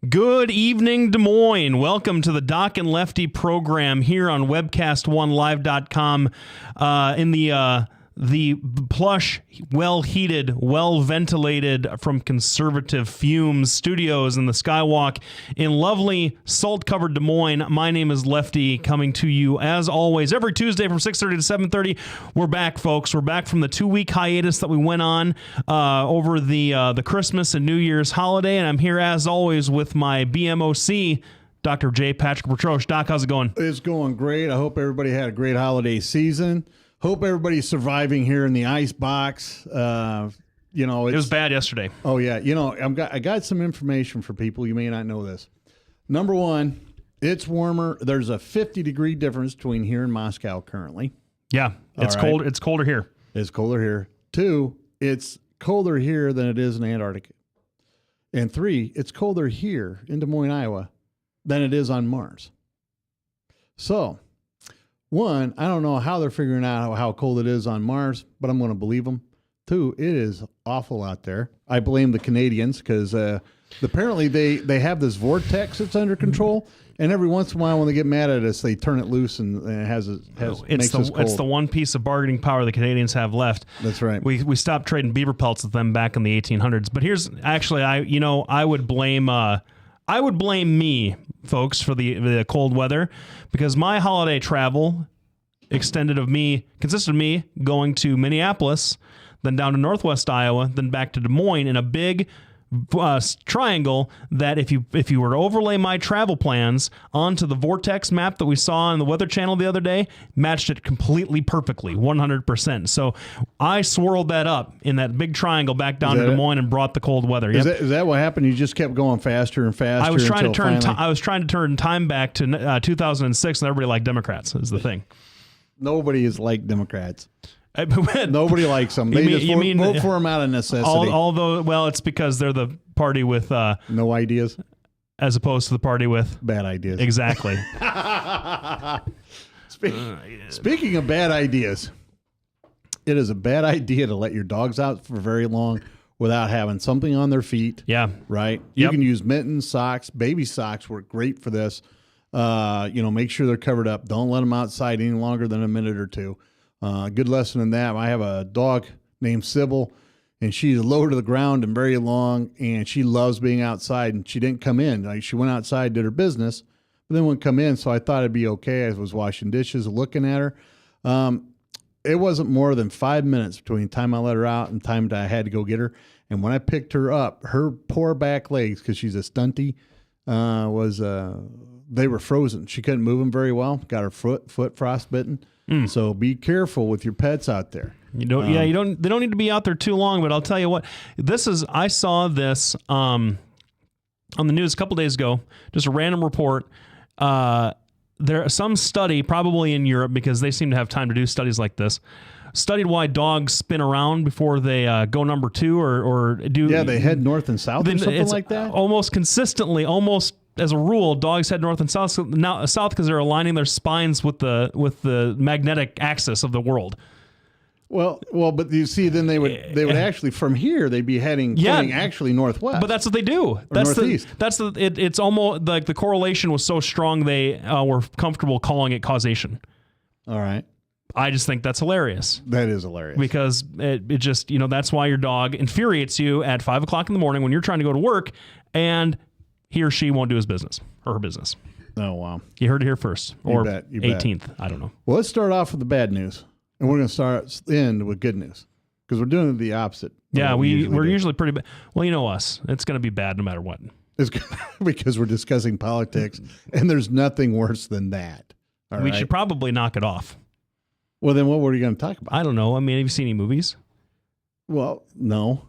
Good evening, Des Moines. Welcome to the Doc and Lefty program here on webcast1live.com in the plush, well-heated, well-ventilated from conservative fumes studios in the Skywalk in lovely salt-covered Des Moines. My name is Lefty, coming to you as always every Tuesday from 6:30 to 7:30. We're back, folks. We're back from the 2-week hiatus that we went on over the Christmas and New Year's holiday, and I'm here as always with my BMOC, Dr. J. Patrick Petrosh. Doc, how's it going? It's going great. I hope everybody had a great holiday season. Hope everybody's surviving here in the ice box. It was bad yesterday. Oh yeah, I got some information for people. You may not know this. Number one, it's warmer. There's a 50-degree difference between here and Moscow currently. Yeah, it's cold. It's colder here. It's colder here. 2, it's colder here than it is in Antarctica. And 3, it's colder here in Des Moines, Iowa, than it is on Mars. So, 1, I don't know how they're figuring out how cold it is on Mars, but I'm going to believe them. 2, it is awful out there. I blame the Canadians because apparently they have this vortex that's under control, and every once in a while when they get mad at us, they turn it loose and it makes us cold. It's the one piece of bargaining power the Canadians have left. That's right. We stopped trading beaver pelts with them back in the 1800s. But here's actually I would blame me, folks, for the cold weather, because my holiday travel consisted of me going to Minneapolis, then down to Northwest Iowa, then back to Des Moines in a big triangle that if you were to overlay my travel plans onto the vortex map that we saw on the Weather Channel the other day, matched it completely perfectly, 100%. So I swirled that up in that big triangle back down to Des Moines and brought the cold weather. Yep. Is that what happened? You just kept going faster and faster? I was trying to turn time back to 2006, and everybody liked Democrats is the thing. Nobody is like Democrats. Nobody likes them. They vote for them out of necessity. Although, it's because they're the party with no ideas, as opposed to the party with bad ideas. Exactly. Speaking of bad ideas, it is a bad idea to let your dogs out for very long without having something on their feet. Yeah. Right. You can use mittens, socks. Baby socks work great for this. Make sure they're covered up. Don't let them outside any longer than a minute or two. Good lesson in that. I have a dog named Sybil, and she's low to the ground and very long, and she loves being outside, and she didn't come in. She went outside, did her business, but then wouldn't come in, so I thought it'd be okay. I was washing dishes, looking at her. It wasn't more than 5 minutes between the time I let her out and the time that I had to go get her, and when I picked her up, her poor back legs, because she's a stunty, they were frozen. She couldn't move them very well. Got her foot frostbitten. So be careful with your pets out there. They don't need to be out there too long, but I'll tell you what, I saw this on the news a couple days ago, just a random report. Some study, probably in Europe, because they seem to have time to do studies like this, studied why dogs spin around before they go number 2 or do. Yeah, they head north and south or something like that. Almost consistently, as a rule, dogs head north and south because they're aligning their spines with the magnetic axis of the world. Well, but you see, then they would actually from here they'd be heading actually northwest. But that's what they do. That's northeast. It's almost like the correlation was so strong they were comfortable calling it causation. All right. I just think that's hilarious. That is hilarious. Because it just, that's why your dog infuriates you at 5 o'clock in the morning when you're trying to go to work, and he or she won't do his business or her business. Oh, wow. You heard it here first. Or you bet. 18th. I don't know. Well, let's start off with the bad news, and we're going to end with good news, because we're doing the opposite. Yeah, we're usually pretty bad. Well, you know us. It's going to be bad no matter what. It's because we're discussing politics, and there's nothing worse than that. We should probably knock it off. Well, then what were you going to talk about? I don't know. I mean, have you seen any movies? Well, no.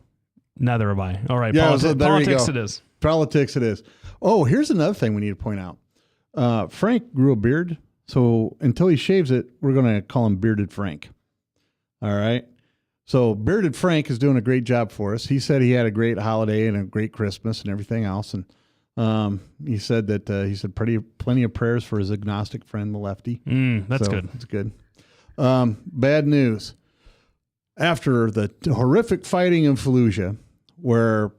Neither have I. All right, yeah, politics it is. Politics it is. Oh, here's another thing we need to point out. Frank grew a beard, so until he shaves it, we're going to call him Bearded Frank. All right? So Bearded Frank is doing a great job for us. He said he had a great holiday and a great Christmas and everything else, and he said plenty of prayers for his agnostic friend, the Lefty. That's good. That's good. Bad news. After the horrific fighting in Fallujah, where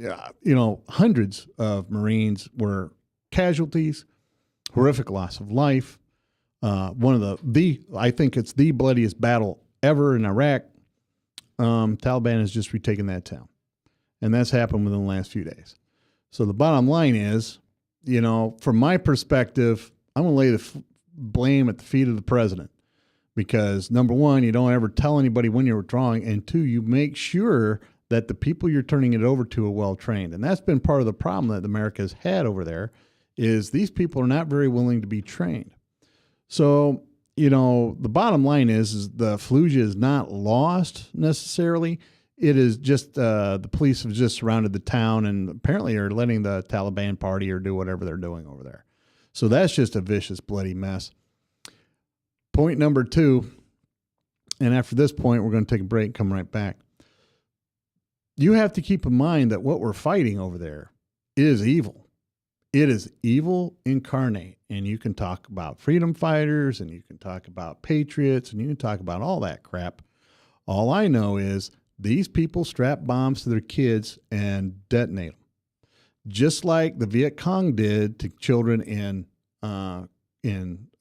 hundreds of Marines were casualties, horrific loss of life. One of I think it's the bloodiest battle ever in Iraq. Taliban has just retaken that town, and that's happened within the last few days. So the bottom line is, from my perspective, I'm going to lay the blame at the feet of the president, because number one, you don't ever tell anybody when you're withdrawing, and two, you make sure that the people you're turning it over to are well trained. And that's been part of the problem that America has had over there, is these people are not very willing to be trained. So, the bottom line is the Fallujah is not lost necessarily. It is just the police have just surrounded the town and apparently are letting the Taliban party or do whatever they're doing over there. So that's just a vicious, bloody mess. Point number 2, and after this point, we're going to take a break and come right back. You have to keep in mind that what we're fighting over there is evil. It is evil incarnate. And you can talk about freedom fighters, and you can talk about patriots, and you can talk about all that crap. All I know is these people strap bombs to their kids and detonate them, just like the Viet Cong did to children in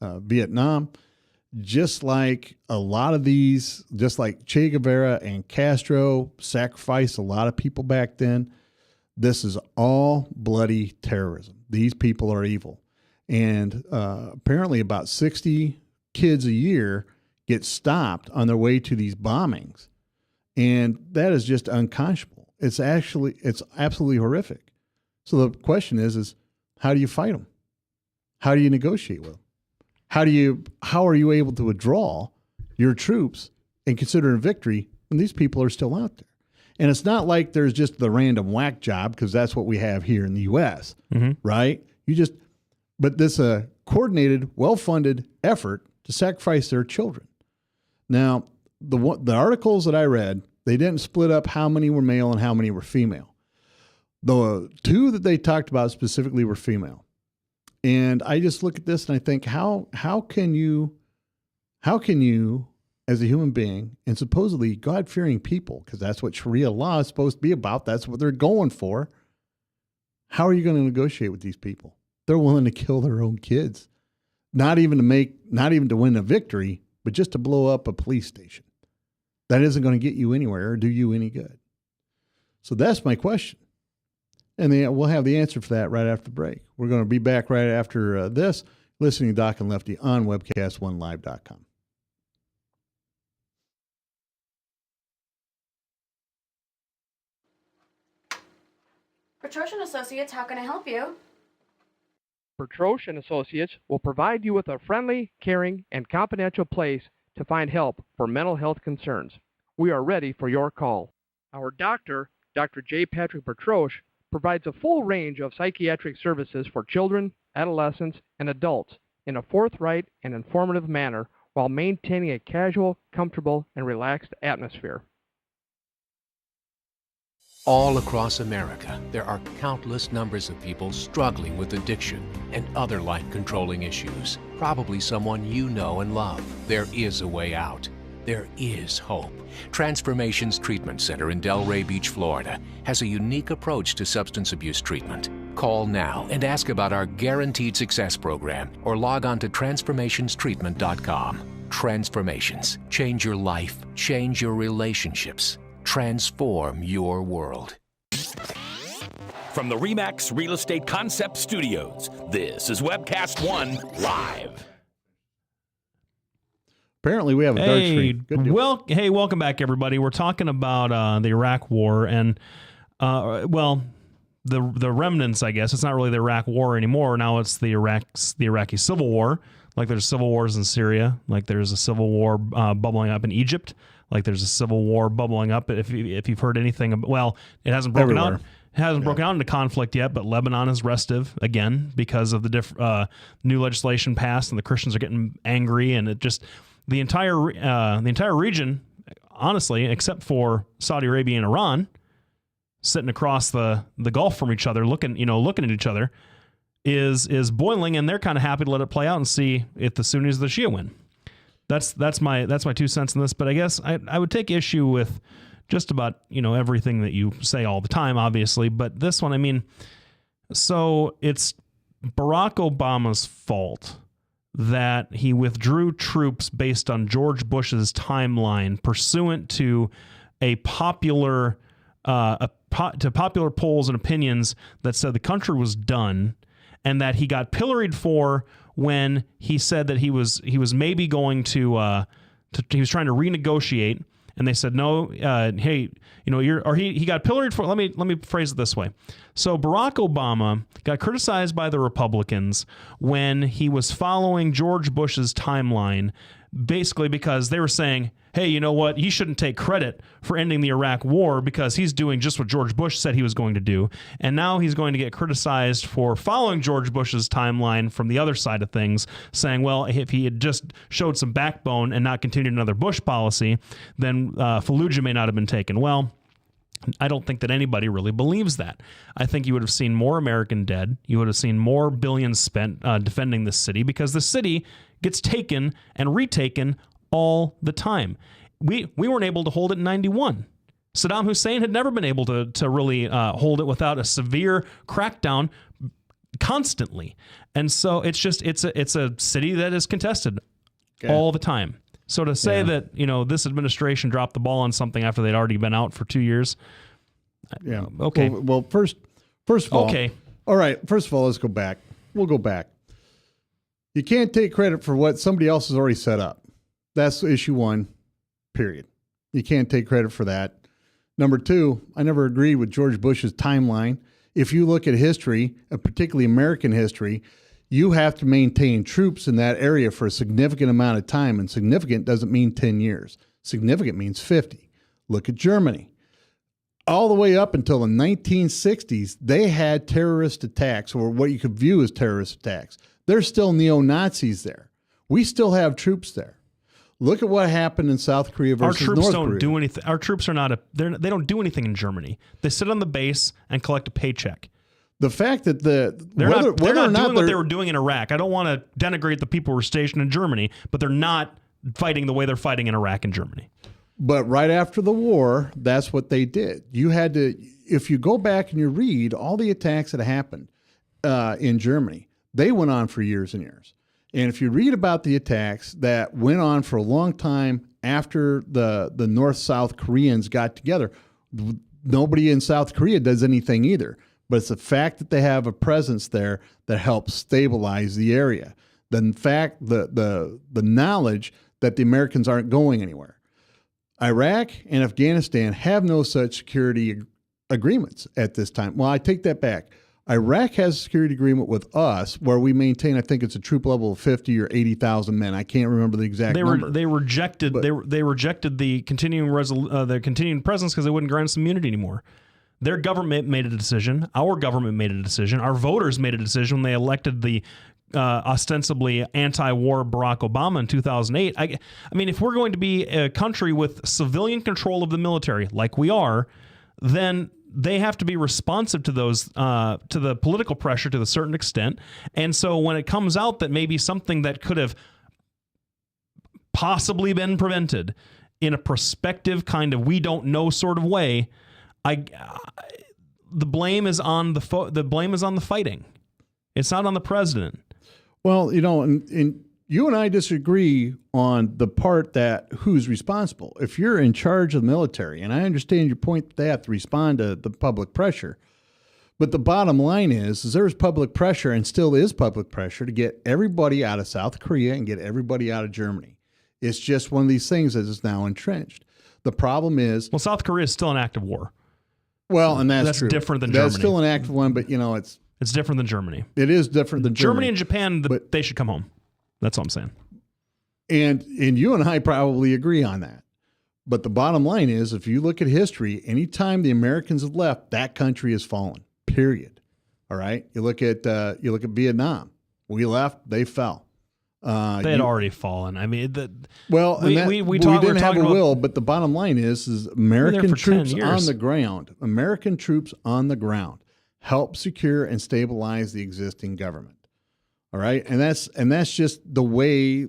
Vietnam. Just like a lot of these, just like Che Guevara and Castro sacrificed a lot of people back then. This is all bloody terrorism. These people are evil. And apparently about 60 kids a year get stopped on their way to these bombings. And that is just unconscionable. It's absolutely horrific. So the question is how do you fight them? How do you negotiate with them? How are you able to withdraw your troops and consider a victory when these people are still out there? And it's not like there's just the random whack job, because that's what we have here in the U.S., right? But this a coordinated, well-funded effort to sacrifice their children. Now, the articles that I read, they didn't split up how many were male and how many were female. The 2 that they talked about specifically were female. And I just look at this and I think, how can you, as a human being and supposedly God-fearing people, because that's what Sharia law is supposed to be about, that's what they're going for, how are you going to negotiate with these people? They're willing to kill their own kids, not even to win a victory, but just to blow up a police station. That isn't going to get you anywhere or do you any good. So that's my question. And then we'll have the answer for that right after the break. We're going to be back right after this, listening to Doc and Lefty on webcast1live.com. Petrosian Associates, how can I help you? Petrosian Associates will provide you with a friendly, caring, and confidential place to find help for mental health concerns. We are ready for your call. Our doctor, Dr. J. Patrick Petrosh, provides a full range of psychiatric services for children, adolescents, and adults in a forthright and informative manner while maintaining a casual, comfortable, and relaxed atmosphere. All across America, there are countless numbers of people struggling with addiction and other life-controlling issues. Probably someone you know and love. There is a way out. There is hope. Transformations Treatment Center in Delray Beach, Florida, has a unique approach to substance abuse treatment. Call now and ask about our Guaranteed Success program or log on to transformationstreatment.com. Transformations. Change your life. Change your relationships. Transform your world. From the RE/MAX Real Estate Concept Studios, this is Webcast One Live. Apparently, we have a dark screen. Good deal. Well, hey, welcome back, everybody. We're talking about the Iraq War and, the remnants, I guess. It's not really the Iraq War anymore. Now it's the Iraqi Civil War. Like there's civil wars in Syria. Like there's a civil war bubbling up in Egypt. Like there's a civil war bubbling up. If you've heard anything, it hasn't broken out. It hasn't broken out into conflict yet, but Lebanon is restive again because of the new legislation passed, and the Christians are getting angry, and it just the entire region, honestly, except for Saudi Arabia and Iran, sitting across the Gulf from each other, looking at each other, is boiling, and they're kind of happy to let it play out and see if the Sunnis or the Shia win. That's my 2 cents in this. But I guess I would take issue with just about, everything that you say all the time, obviously. But this one, I mean, so it's Barack Obama's fault that he withdrew troops based on George Bush's timeline pursuant to popular polls and opinions that said the country was done, and that he got pilloried for when he said that he was maybe going to he was trying to renegotiate, and they said no. Hey, he got pilloried for. Let me phrase it this way. So Barack Obama got criticized by the Republicans when he was following George Bush's timeline, basically because they were saying, hey, you know what? He shouldn't take credit for ending the Iraq war because he's doing just what George Bush said he was going to do. And now he's going to get criticized for following George Bush's timeline from the other side of things, saying, well, if he had just showed some backbone and not continued another Bush policy, then Fallujah may not have been taken. Well, I don't think that anybody really believes that. I think you would have seen more American dead. You would have seen more billions spent defending this city, because the city gets taken and retaken all the time. We weren't able to hold it in 91. Saddam Hussein had never been able to really hold it without a severe crackdown constantly. And so it's a city that is contested all the time. So to say that, this administration dropped the ball on something after they'd already been out for 2 years. Yeah. Okay. Well, first of all. Okay. All right. First of all, let's go back. We'll go back. You can't take credit for what somebody else has already set up. That's issue one, period. You can't take credit for that. Number two, I never agreed with George Bush's timeline. If you look at history, particularly American history, you have to maintain troops in that area for a significant amount of time, and significant doesn't mean 10 years. Significant means 50. Look at Germany. All the way up until the 1960s, they had terrorist attacks, or what you could view as terrorist attacks. There's still neo-Nazis there. We still have troops there. Look at what happened in South Korea versus North Korea. Our troops don't do anything. Our troops are not they don't do anything in Germany. They sit on the base and collect a paycheck. The fact that they're not doing what they were doing in Iraq. I don't want to denigrate the people who were stationed in Germany, but they're not fighting the way they're fighting in Iraq and Germany. But right after the war, that's what they did. You had to, if you go back and you read all the attacks that happened in Germany, they went on for years and years. And if you read about the attacks that went on for a long time after the North-South Koreans got together, nobody in South Korea does anything either. But it's the fact that they have a presence there that helps stabilize the area. The fact, the knowledge that the Americans aren't going anywhere. Iraq and Afghanistan have no such security agreements at this time. Well, I take that back. Iraq has a security agreement with us where we maintain, I think it's a troop level of 50 or 80,000 men. I can't remember the exact number. They rejected they rejected the continuing presence because they wouldn't grant us immunity anymore. Their government made a decision. Our government made a decision. Our voters made a decision when they elected the ostensibly anti-war Barack Obama in 2008. I mean, if we're going to be a country with civilian control of the military, like we are, then they have to be responsive to those to the political pressure to a certain extent. And so when it comes out that maybe something that could have possibly been prevented in a prospective kind of we don't know sort of way, the blame is on the fighting. It's not on the president. Well, and you and I disagree on the part that who's responsible. If you're in charge of the military, and I understand your point that they have to respond to the public pressure, but the bottom line is there's public pressure and still is public pressure to get everybody out of South Korea and get everybody out of Germany. It's just one of these things that is now entrenched. The problem is... Well, South Korea is still an active war. Well, and that's true. Different than Germany. That's still an active one, but it's different than Germany. It is different than Germany. Germany and Japan, but they should come home. That's all I'm saying. And you and I probably agree on that. But the bottom line is, if you look at history, anytime the Americans have left, that country has fallen. Period. All right. You look at Vietnam. We left, they fell. They had already fallen. I mean, we didn't have a will. But the bottom line is American troops on the ground. American troops on the ground help secure and stabilize the existing government. All right, and that's just the way,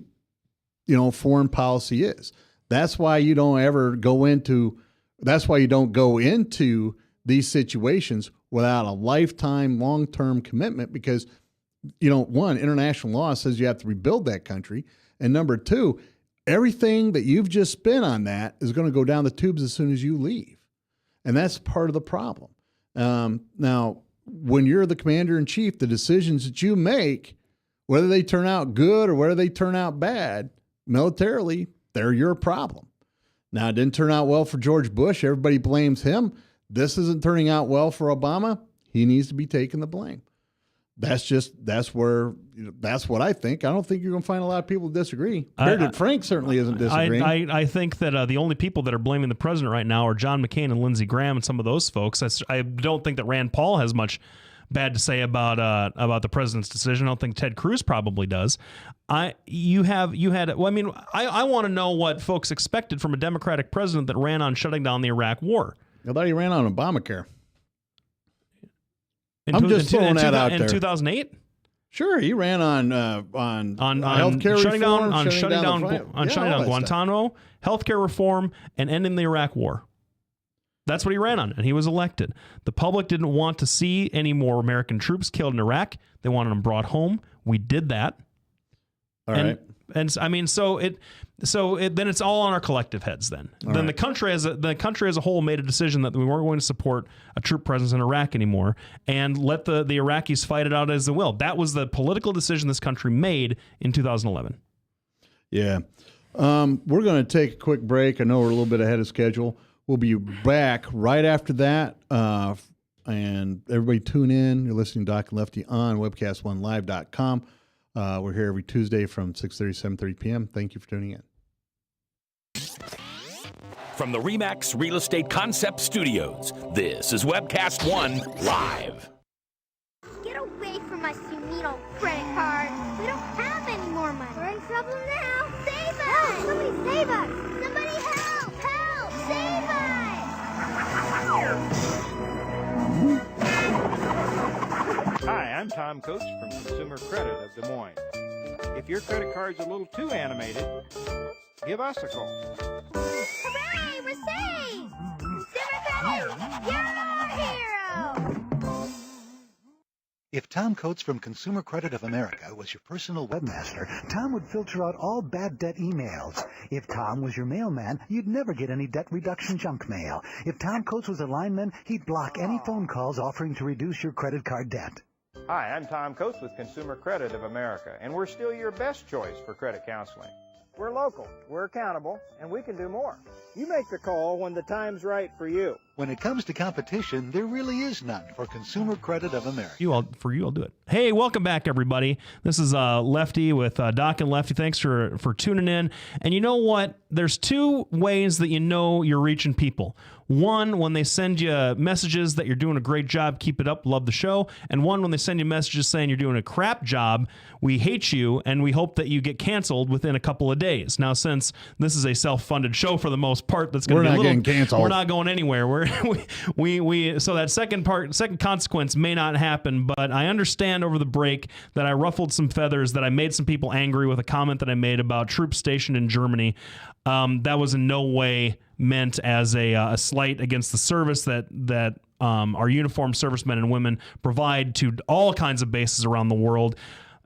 foreign policy is. That's why you don't ever go into That's why you don't go into these situations without a lifetime, long-term commitment because, one, international law says you have to rebuild that country. And number two, everything that you've just spent on that is going to go down the tubes as soon as you leave. And that's part of the problem. Now, when you're the commander-in-chief, the decisions that you make, whether they turn out good or whether they turn out bad, militarily, they're your problem. Now, it didn't turn out well for George Bush. Everybody blames him. This isn't turning out well for Obama. He needs to be taking the blame. That's what I think. I don't think you're going to find a lot of people disagree. Meredith Frank certainly isn't disagreeing. I think that the only people that are blaming the president right now are John McCain and Lindsey Graham and some of those folks. I don't think that Rand Paul has much bad to say about the president's decision. I don't think Ted Cruz probably does. I want to know what folks expected from a Democratic president that ran on shutting down the Iraq War. I thought he ran on Obamacare. I'm just throwing that out there. In 2008? Sure, he ran on healthcare shutting reform, down shutting down Guantanamo, healthcare reform, and ending the Iraq War. That's what he ran on, and he was elected. The public didn't want to see any more American troops killed in Iraq. They wanted them brought home. We did that. All right. And I mean, then it's all on our collective heads. Then the country as a whole made a decision that we weren't going to support a troop presence in Iraq anymore, and let the Iraqis fight it out as they will. That was the political decision this country made in 2011. Yeah, we're going to take a quick break. I know we're a little bit ahead of schedule. We'll be back right after that. And everybody tune in. You're listening to Doc and Lefty on webcast1live.com. We're here every Tuesday from 6:30, 7:30 p.m. Thank you for tuning in. From the RE/MAX Real Estate Concept Studios, this is Webcast One Live. Get away from my Sumito credit card. We don't have any more money. We're in trouble now. Save us! Help! Somebody save us! Somebody help! Help! Save us! Hi, I'm Tom Coates from Consumer Credit of Des Moines. If your credit card's a little too animated, give us a call. Hooray! We're saved! Consumer Credit! You're our hero! If Tom Coates from Consumer Credit of America was your personal webmaster, Tom would filter out all bad debt emails. If Tom was your mailman, you'd never get any debt reduction junk mail. If Tom Coates was a lineman, he'd block any phone calls offering to reduce your credit card debt. Hi, I'm Tom Coates with Consumer Credit of America, and we're still your best choice for credit counseling. We're local, we're accountable, and we can do more. You make the call when the time's right for you. When it comes to competition, there really is none for Consumer Credit of America. I'll do it. Hey, welcome back, everybody. This is Lefty with Doc and Lefty. Thanks for tuning in. And you know what? There's two ways that you know you're reaching people. One, when they send you messages that you're doing a great job, keep it up, love the show. And one, when they send you messages saying you're doing a crap job, we hate you, and we hope that you get canceled within a couple of days. Now, since this is a self-funded show for the most part, that's going to be getting canceled. We're not going anywhere. So that second consequence may not happen, but I understand over the break that I ruffled some feathers, that I made some people angry with a comment that I made about troops stationed in Germany. That was in no way meant as a slight against the service that our uniformed servicemen and women provide to all kinds of bases around the world.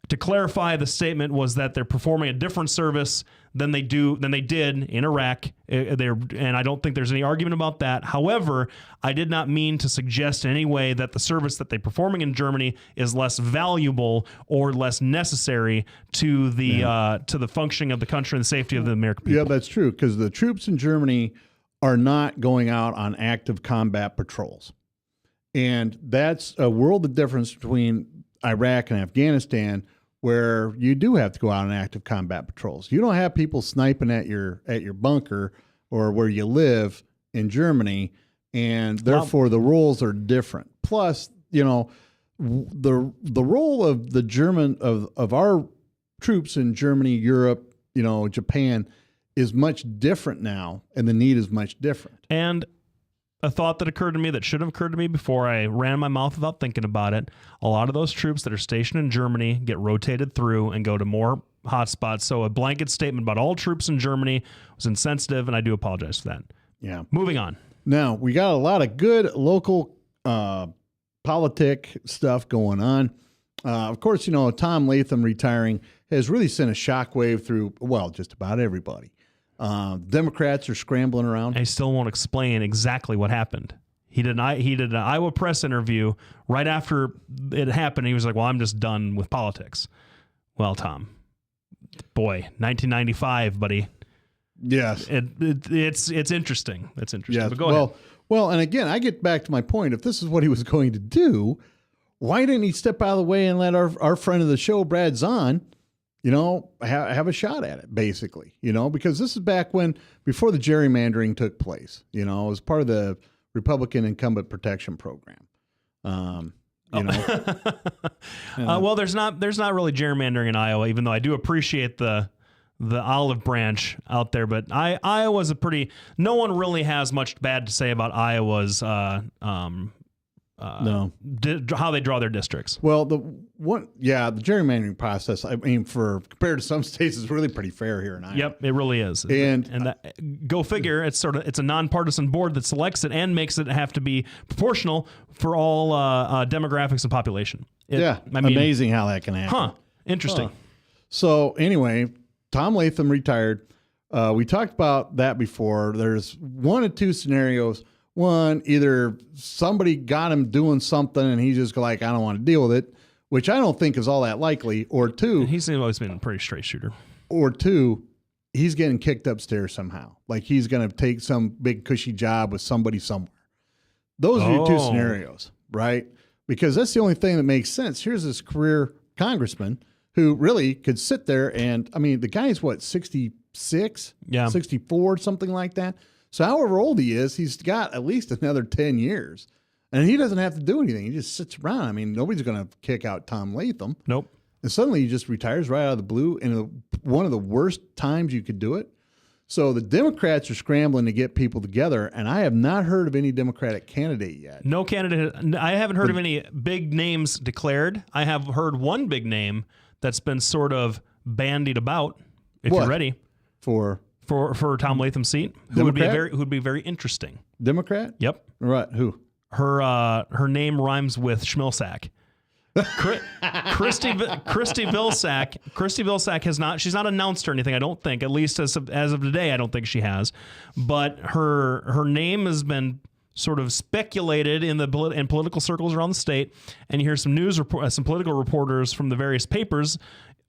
To clarify, the statement was that they're performing a different service than they did in Iraq. And I don't think there's any argument about that. However, I did not mean to suggest in any way that the service that they're performing in Germany is less valuable or less necessary to the functioning of the country and the safety of the American people. Yeah, that's true, because the troops in Germany are not going out on active combat patrols. And that's a world of difference between Iraq and Afghanistan, where you do have to go out on active combat patrols. You don't have people sniping at your bunker or where you live in Germany, and therefore the roles are different. Plus, the role of the German of our troops in Germany, Europe, Japan is much different now, and the need is much different. And a thought that occurred to me that should have occurred to me before I ran my mouth without thinking about it. A lot of those troops that are stationed in Germany get rotated through and go to more hotspots. So a blanket statement about all troops in Germany was insensitive, and I do apologize for that. Yeah. Moving on. Now, we got a lot of good local politic stuff going on. Of course, Tom Latham retiring has really sent a shockwave through, well, just about everybody. Democrats are scrambling around. I still won't explain exactly what happened. He did an Iowa press interview right after it happened. He was like, well, I'm just done with politics. Well, Tom, boy, 1995, buddy. Yes. It's interesting. It's interesting. Yes. But go ahead. Well, and again, I get back to my point. If this is what he was going to do, why didn't he step out of the way and let our friend of the show, Brad Zahn, have a shot at it, basically, because this is back before the gerrymandering took place, it was part of the Republican Incumbent Protection Program. Well, there's not really gerrymandering in Iowa, even though I do appreciate the olive branch out there. But Iowa's no one really has much bad to say about Iowa's how they draw their districts. Well, the gerrymandering process, compared to some states, is really pretty fair here in Iowa. Yep, it really is. And that, go figure, it's a nonpartisan board that selects it and makes it have to be proportional for all demographics and population. Amazing how that can happen. Interesting. So anyway, Tom Latham retired. We talked about that before. There's one of two scenarios. One, either somebody got him doing something and he's just like, I don't want to deal with it, which I don't think is all that likely. Or two, he's always been a pretty straight shooter. Or two, he's getting kicked upstairs somehow. Like he's going to take some big cushy job with somebody somewhere. Those are your two scenarios, right? Because that's the only thing that makes sense. Here's this career congressman who really could sit there and, the guy's 66, 64, something like that. So however old he is, he's got at least another 10 years. And he doesn't have to do anything. He just sits around. Nobody's going to kick out Tom Latham. Nope. And suddenly he just retires right out of the blue in one of the worst times you could do it. So the Democrats are scrambling to get people together, and I have not heard of any Democratic candidate yet. No candidate. I haven't heard of any big names declared. I have heard one big name that's been sort of bandied about, if you're ready. For Tom Latham's seat, who would be very interesting. Democrat? Yep. Right. Who? Her name rhymes with Schmilsack. Christy Vilsack has not. She's not announced or anything. I don't think. At least as of today, I don't think she has. But her name has been sort of speculated in political circles around the state. And you hear some some political reporters from the various papers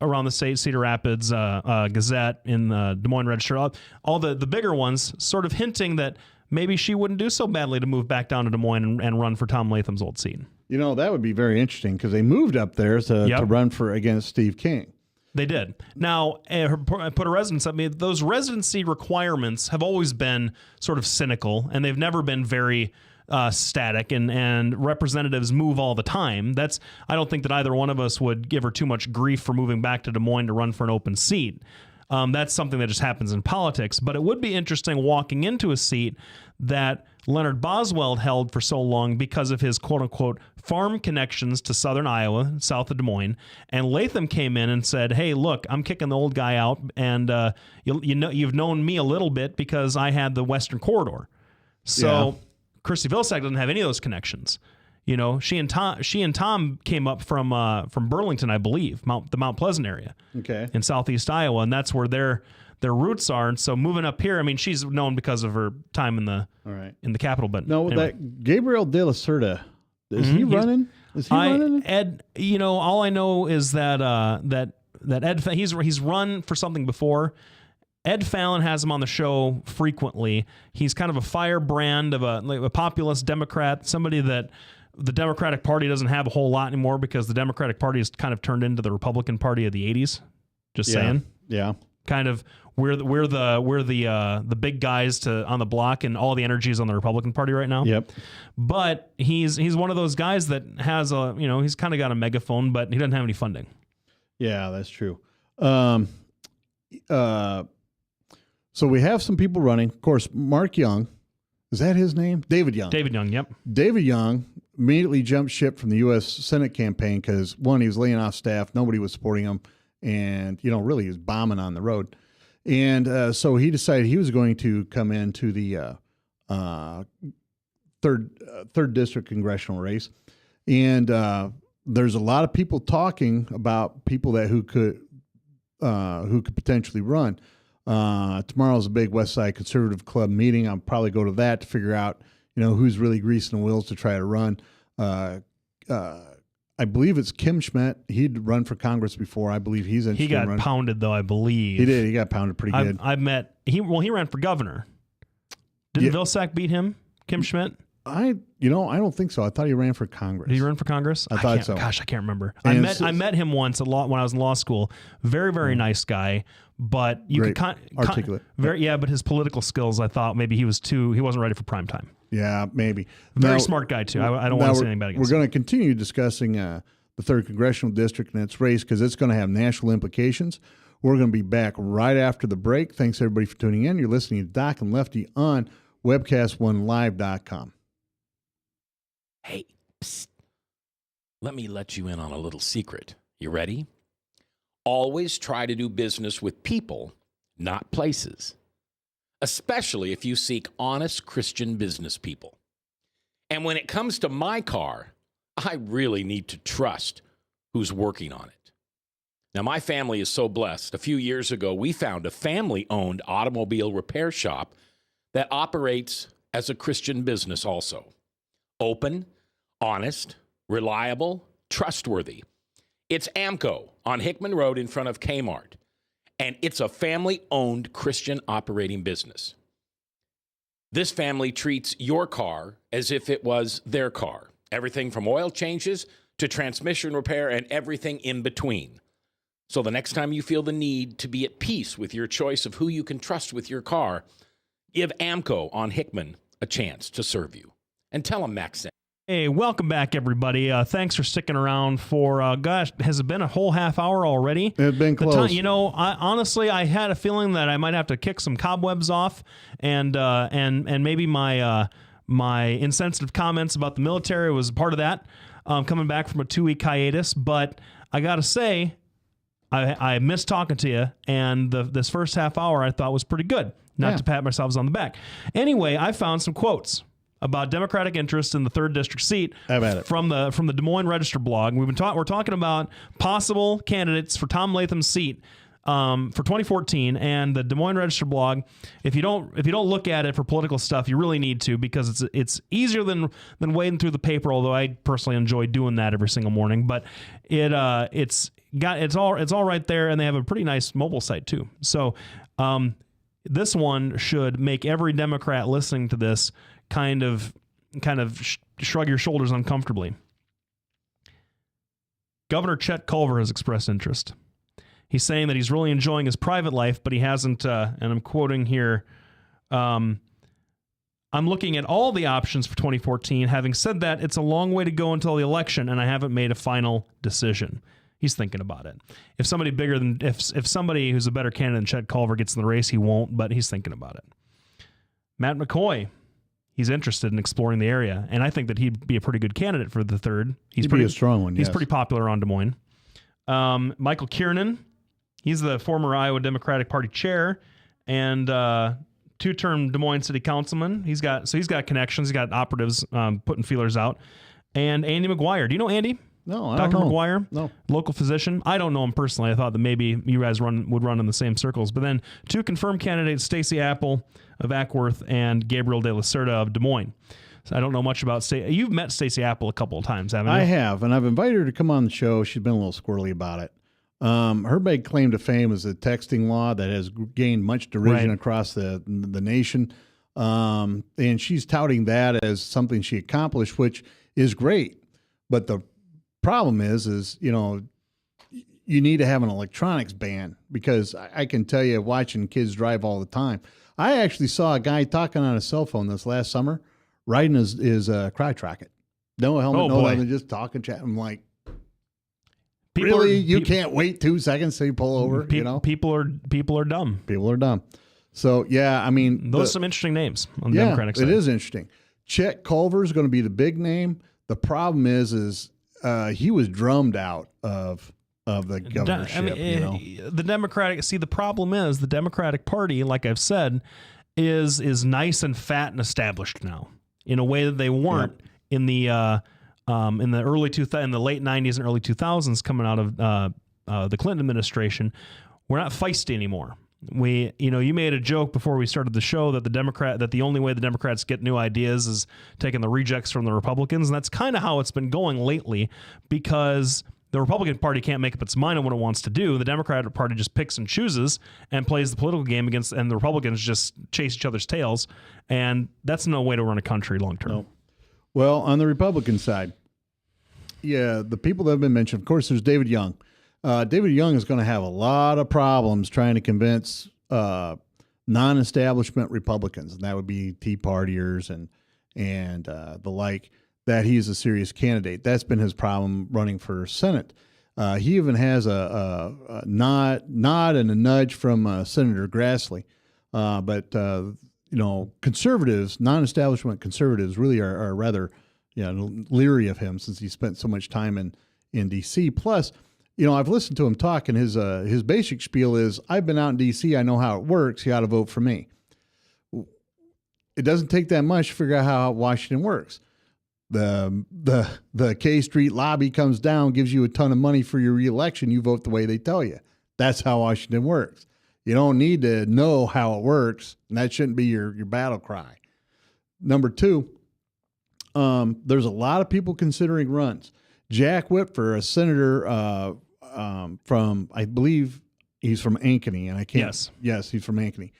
around the state, Cedar Rapids, Gazette, in the Des Moines Register, all the bigger ones, sort of hinting that maybe she wouldn't do so badly to move back down to Des Moines and run for Tom Latham's old seat. That would be very interesting because they moved up there to run against Steve King. They did. Now, put a residence. Those residency requirements have always been sort of cynical, and they've never been very static, and representatives move all the time. I don't think that either one of us would give her too much grief for moving back to Des Moines to run for an open seat. That's something that just happens in politics. But it would be interesting walking into a seat that Leonard Boswell held for so long because of his quote-unquote farm connections to southern Iowa, south of Des Moines. And Latham came in and said, hey, look, I'm kicking the old guy out, and you've known me a little bit because I had the Western Corridor. So Christy Vilsack doesn't have any of those connections. She and Tom came up from Burlington, I believe, the Mount Pleasant area, in southeast Iowa, and that's where their roots are. And so moving up here, she's known because of her time in the Capitol. But no, anyway. That Gabriel De La Cerda, is he running? Is he running? Ed, all I know is that Ed, he's run for something before. Ed Fallon has him on the show frequently. He's kind of a firebrand of a populist Democrat, somebody that the Democratic Party doesn't have a whole lot anymore because the Democratic Party has kind of turned into the Republican Party of the 80s. Just saying. Yeah. Kind of we're the big guys on the block, and all the energy is on the Republican Party right now. Yep. But he's one of those guys that has he's kind of got a megaphone, but he doesn't have any funding. Yeah, that's true. So we have some people running. Of course, Mark Young. Is that his name? David Young. David Young, yep. David Young immediately jumped ship from the U.S. Senate campaign because, one, he was laying off staff. Nobody was supporting him. And, really he was bombing on the road. And so he decided he was going to come into the third district congressional race, and there's a lot of people talking about people who could potentially run. Tomorrow's a big West Side Conservative Club meeting. I'll probably go to that to figure out, who's really greasing the wheels to try to run. I believe it's Kim Schmidt. He'd run for Congress before. I believe he's interested. He got pounded, though, I believe. He did. He got pounded pretty good. He ran for governor. Didn't Vilsack beat him, Kim Schmidt? I don't think so. I thought he ran for Congress. Did he run for Congress? I thought so. Gosh, I can't remember. And I met him once when I was in law school. Very, very nice guy, but articulate. But his political skills, I thought maybe he wasn't ready for prime time. Yeah, maybe. Very smart guy too. I don't want to say anything bad against him. We're going to continue discussing the 3rd Congressional District and its race because it's going to have national implications. We're going to be back right after the break. Thanks everybody for tuning in. You're listening to Doc and Lefty on webcast1live.com. Hey, psst. Let me let you in on a little secret. You ready? Always try to do business with people, not places. Especially if you seek honest Christian business people. And when it comes to my car, I really need to trust who's working on it. Now, my family is so blessed. A few years ago, we found a family-owned automobile repair shop that operates as a Christian business also. Open, honest, reliable, trustworthy. It's AMCO on Hickman Road in front of Kmart. And it's a family-owned Christian operating business. This family treats your car as if it was their car. Everything from oil changes to transmission repair and everything in between. So the next time you feel the need to be at peace with your choice of who you can trust with your car, give AMCO on Hickman a chance to serve you. And tell them Max sent. Hey, welcome back, everybody. Thanks for sticking around for, has it been a whole half hour already? It's been close. Honestly, I had a feeling that I might have to kick some cobwebs off and maybe my insensitive comments about the military was part of that, coming back from a 2-week hiatus. But I got to say, I missed talking to you, and this first half hour I thought was pretty good. Not to pat myself on the back. Anyway, I found some quotes about Democratic interest in the 3rd district seat from the Des Moines Register blog. We're talking about possible candidates for Tom Latham's seat for 2014, and the Des Moines Register blog. If you don't look at it for political stuff, you really need to, because it's easier than wading through the paper. Although I personally enjoy doing that every single morning, but it's all right there, and they have a pretty nice mobile site too. So this one should make every Democrat listening to this kind of shrug your shoulders uncomfortably. Governor Chet Culver has expressed interest. He's saying that he's really enjoying his private life, but he hasn't, and I'm quoting here, I'm looking at all the options for 2014. Having said that, it's a long way to go until the election, and I haven't made a final decision. He's thinking about it. If somebody if somebody who's a better candidate than Chet Culver gets in the race, he won't, but he's thinking about it. Matt McCoy, he's interested in exploring the area, and I think that he'd be a pretty good candidate for the 3rd. He'd be a strong one. He's pretty popular on Des Moines. Michael Kiernan, he's the former Iowa Democratic Party chair and 2-term Des Moines City Councilman. He's got connections. He's got operatives putting feelers out. And Andy McGuire. Do you know Andy? No, I don't know. Dr. McGuire? No. Local physician. I don't know him personally. I thought that maybe you guys would run in the same circles. But then 2 confirmed candidates, Stacey Apple of Ackworth and Gabriel De La Cerda of Des Moines. So I don't know much about Stacey. You've met Stacey Apple a couple of times, haven't you? I have, and I've invited her to come on the show. She's been a little squirrely about it. Her big claim to fame is the texting law that has gained much derision across the nation. And she's touting that as something she accomplished, which is great. But the problem is, you need to have an electronics ban, because I can tell you, watching kids drive all the time. I actually saw a guy talking on a cell phone this last summer, riding his crotch rocket. No helmet, no nothing, just talking, chatting. I'm like, you can't wait 2 seconds till you pull over. People are dumb. People are dumb. So yeah, I mean, those are some interesting names on the Democratic side. It is interesting. Chet Culver is going to be the big name. The problem is he was drummed out of the governorship. The Democratic. See, the problem is the Democratic Party, like I've said, is nice and fat and established now in a way that they weren't in the early in the late 90s and early 2000s coming out of the Clinton administration. We're not feisty anymore. You made a joke before we started the show that the only way the Democrats get new ideas is taking the rejects from the Republicans, and that's kind of how it's been going lately, because the Republican Party can't make up its mind on what it wants to do. The Democratic Party just picks and chooses and plays the political game and the Republicans just chase each other's tails, and that's no way to run a country long term. No. Well, on the Republican side, the people that have been mentioned, of course, there's David Young. David Young is going to have a lot of problems trying to convince non-establishment Republicans, and that would be Tea Partiers and the like, that he's a serious candidate. That's been his problem running for Senate. He even has a nod and a nudge from Senator Grassley. But conservatives, non-establishment conservatives, really are rather leery of him since he spent so much time in D.C. Plus, I've listened to him talk, and his basic spiel is, I've been out in D.C., I know how it works, you ought to vote for me. It doesn't take that much to figure out how Washington works. The K Street lobby comes down, gives you a ton of money for your reelection, you vote the way they tell you. That's how Washington works. You don't need to know how it works, and that shouldn't be your battle cry. Number two, there's a lot of people considering runs. Jack Whitfer, a senator from, I believe he's from Ankeny, and I can't. Yes, he's from Ankeny.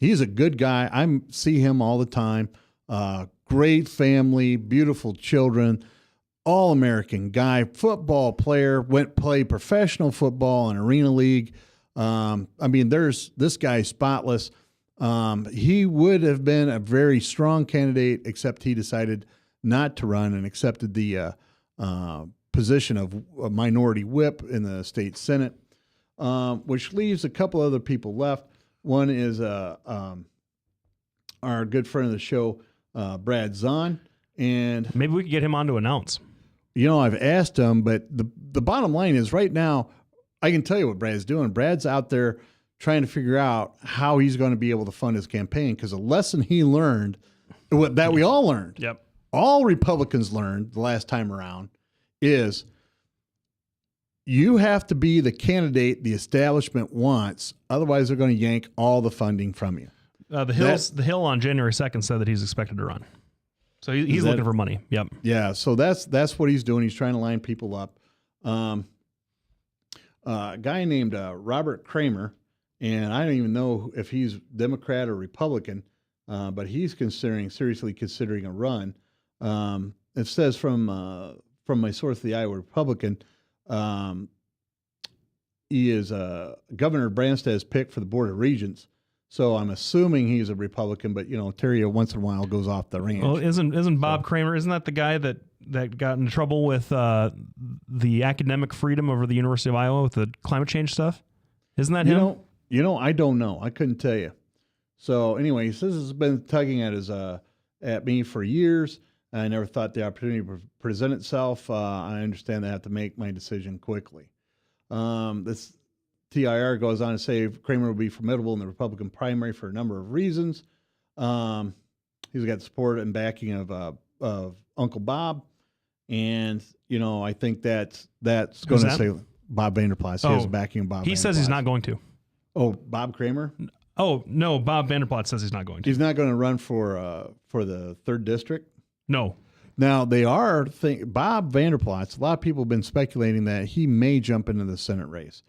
He's a good guy. I see him all the time. Great family, beautiful children, all-American guy, football player, played professional football in Arena League. This guy's spotless. He would have been a very strong candidate, except he decided not to run and accepted the position of a minority whip in the state Senate, which leaves a couple other people left. One is our good friend of the show, Brad Zahn, and maybe we could get him on to announce. I've asked him, but the bottom line is right now, I can tell you what Brad's doing. Brad's out there trying to figure out how he's going to be able to fund his campaign, because a lesson he learned, that we all learned, all Republicans learned the last time around, is you have to be the candidate the establishment wants. Otherwise, they're going to yank all the funding from you. The Hill on January 2nd said that he's expected to run. So he's looking for money. Yep. Yeah. So that's what he's doing. He's trying to line people up. A guy named Robert Kramer, and I don't even know if he's Democrat or Republican, but he's seriously considering a run. It says from my source, the Iowa Republican, he is Governor Branstad's pick for the Board of Regents. So I'm assuming he's a Republican, but Terry once in a while goes off the ranch. Well, isn't Bob Kramer? Isn't that the guy that got in trouble with the academic freedom over the University of Iowa with the climate change stuff? Isn't that him? I don't know. I couldn't tell you. So anyway, he says it's been tugging at me for years. I never thought the opportunity would present itself. I understand I have to make my decision quickly. This TIR goes on to say Kramer will be formidable in the Republican primary for a number of reasons. He's got the support and backing of Uncle Bob, and I think that's going to say Bob Vanderplat. He has the backing of Bob. He says he's not going to. Oh, Bob Kramer? Oh no, Bob Vanderplat says he's not going to. He's not going to run for the 3rd district. No. Now they are Bob Vanderplat. A lot of people have been speculating that he may jump into the Senate race.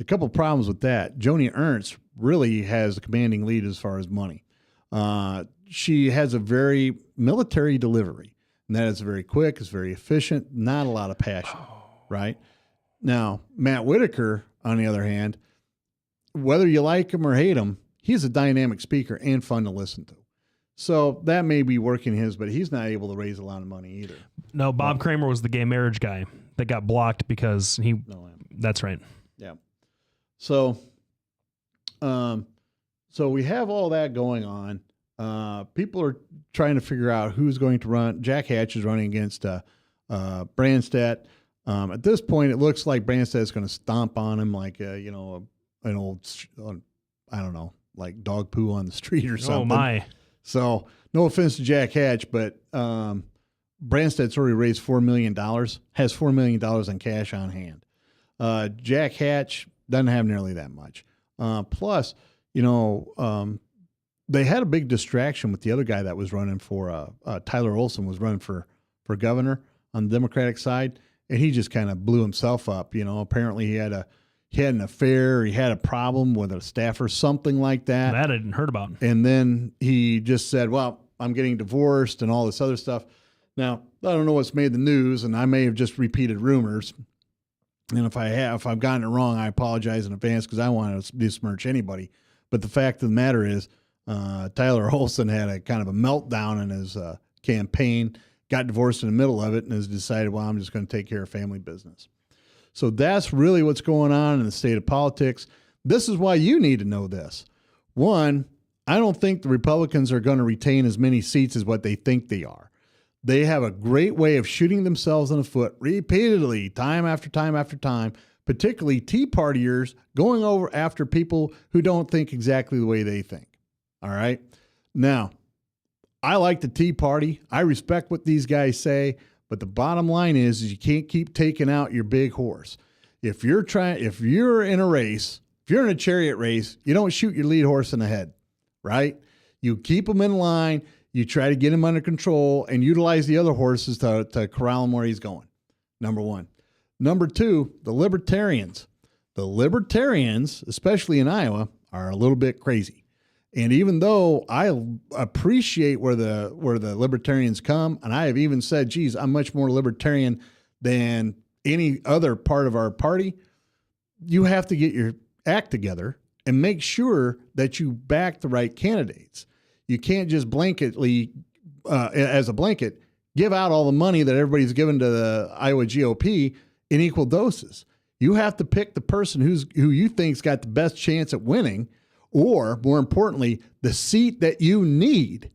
A couple of problems with that. Joni Ernst really has a commanding lead as far as money. She has a very military delivery, and that is very quick, it's very efficient, not a lot of passion, right? Now, Matt Whitaker, on the other hand, whether you like him or hate him, he's a dynamic speaker and fun to listen to. So that may be working his, but he's not able to raise a lot of money either. No, Bob Kramer was the gay marriage guy that got blocked because he. No, that's right. Yeah. So we have all that going on. People are trying to figure out who's going to run. Jack Hatch is running against Branstad. At this point, it looks like Branstad is going to stomp on him like an old, I don't know, like dog poo on the street or something. Oh my! So no offense to Jack Hatch, but Branstad's already raised $4 million, has $4 million in cash on hand. Jack Hatch doesn't have nearly that much. Plus, they had a big distraction with the other guy that was running for Tyler Olson was running for governor on the Democratic side, and he just kind of blew himself up. Apparently he had an affair, he had a problem with a staffer, something like that. That I didn't heard about. And then he just said, "Well, I'm getting divorced," and all this other stuff. Now, I don't know what's made the news, and I may have just repeated rumors. And if I've gotten it wrong, I apologize in advance because I don't want to besmirch anybody. But the fact of the matter is, Tyler Olson had a kind of a meltdown in his campaign, got divorced in the middle of it, and has decided, well, I'm just going to take care of family business. So that's really what's going on in the state of politics. This is why you need to know this. One, I don't think the Republicans are going to retain as many seats as what they think they are. They have a great way of shooting themselves in the foot repeatedly, time after time after time, particularly Tea Partiers going over after people who don't think exactly the way they think. All right? Now, I like the Tea Party. I respect what these guys say, but the bottom line is you can't keep taking out your big horse. If you're in a race, if you're in a chariot race, you don't shoot your lead horse in the head, right? You keep them in line. You try to get him under control and utilize the other horses to corral him where he's going. Number one. Number two, the Libertarians. The Libertarians, especially in Iowa, are a little bit crazy. And even though I appreciate where the Libertarians come, and I have even said, geez, I'm much more Libertarian than any other part of our party, you have to get your act together and make sure that you back the right candidates. You can't just blanketly, as a blanket, give out all the money that everybody's given to the Iowa GOP in equal doses. You have to pick the person who you think's got the best chance at winning, or more importantly, the seat that you need,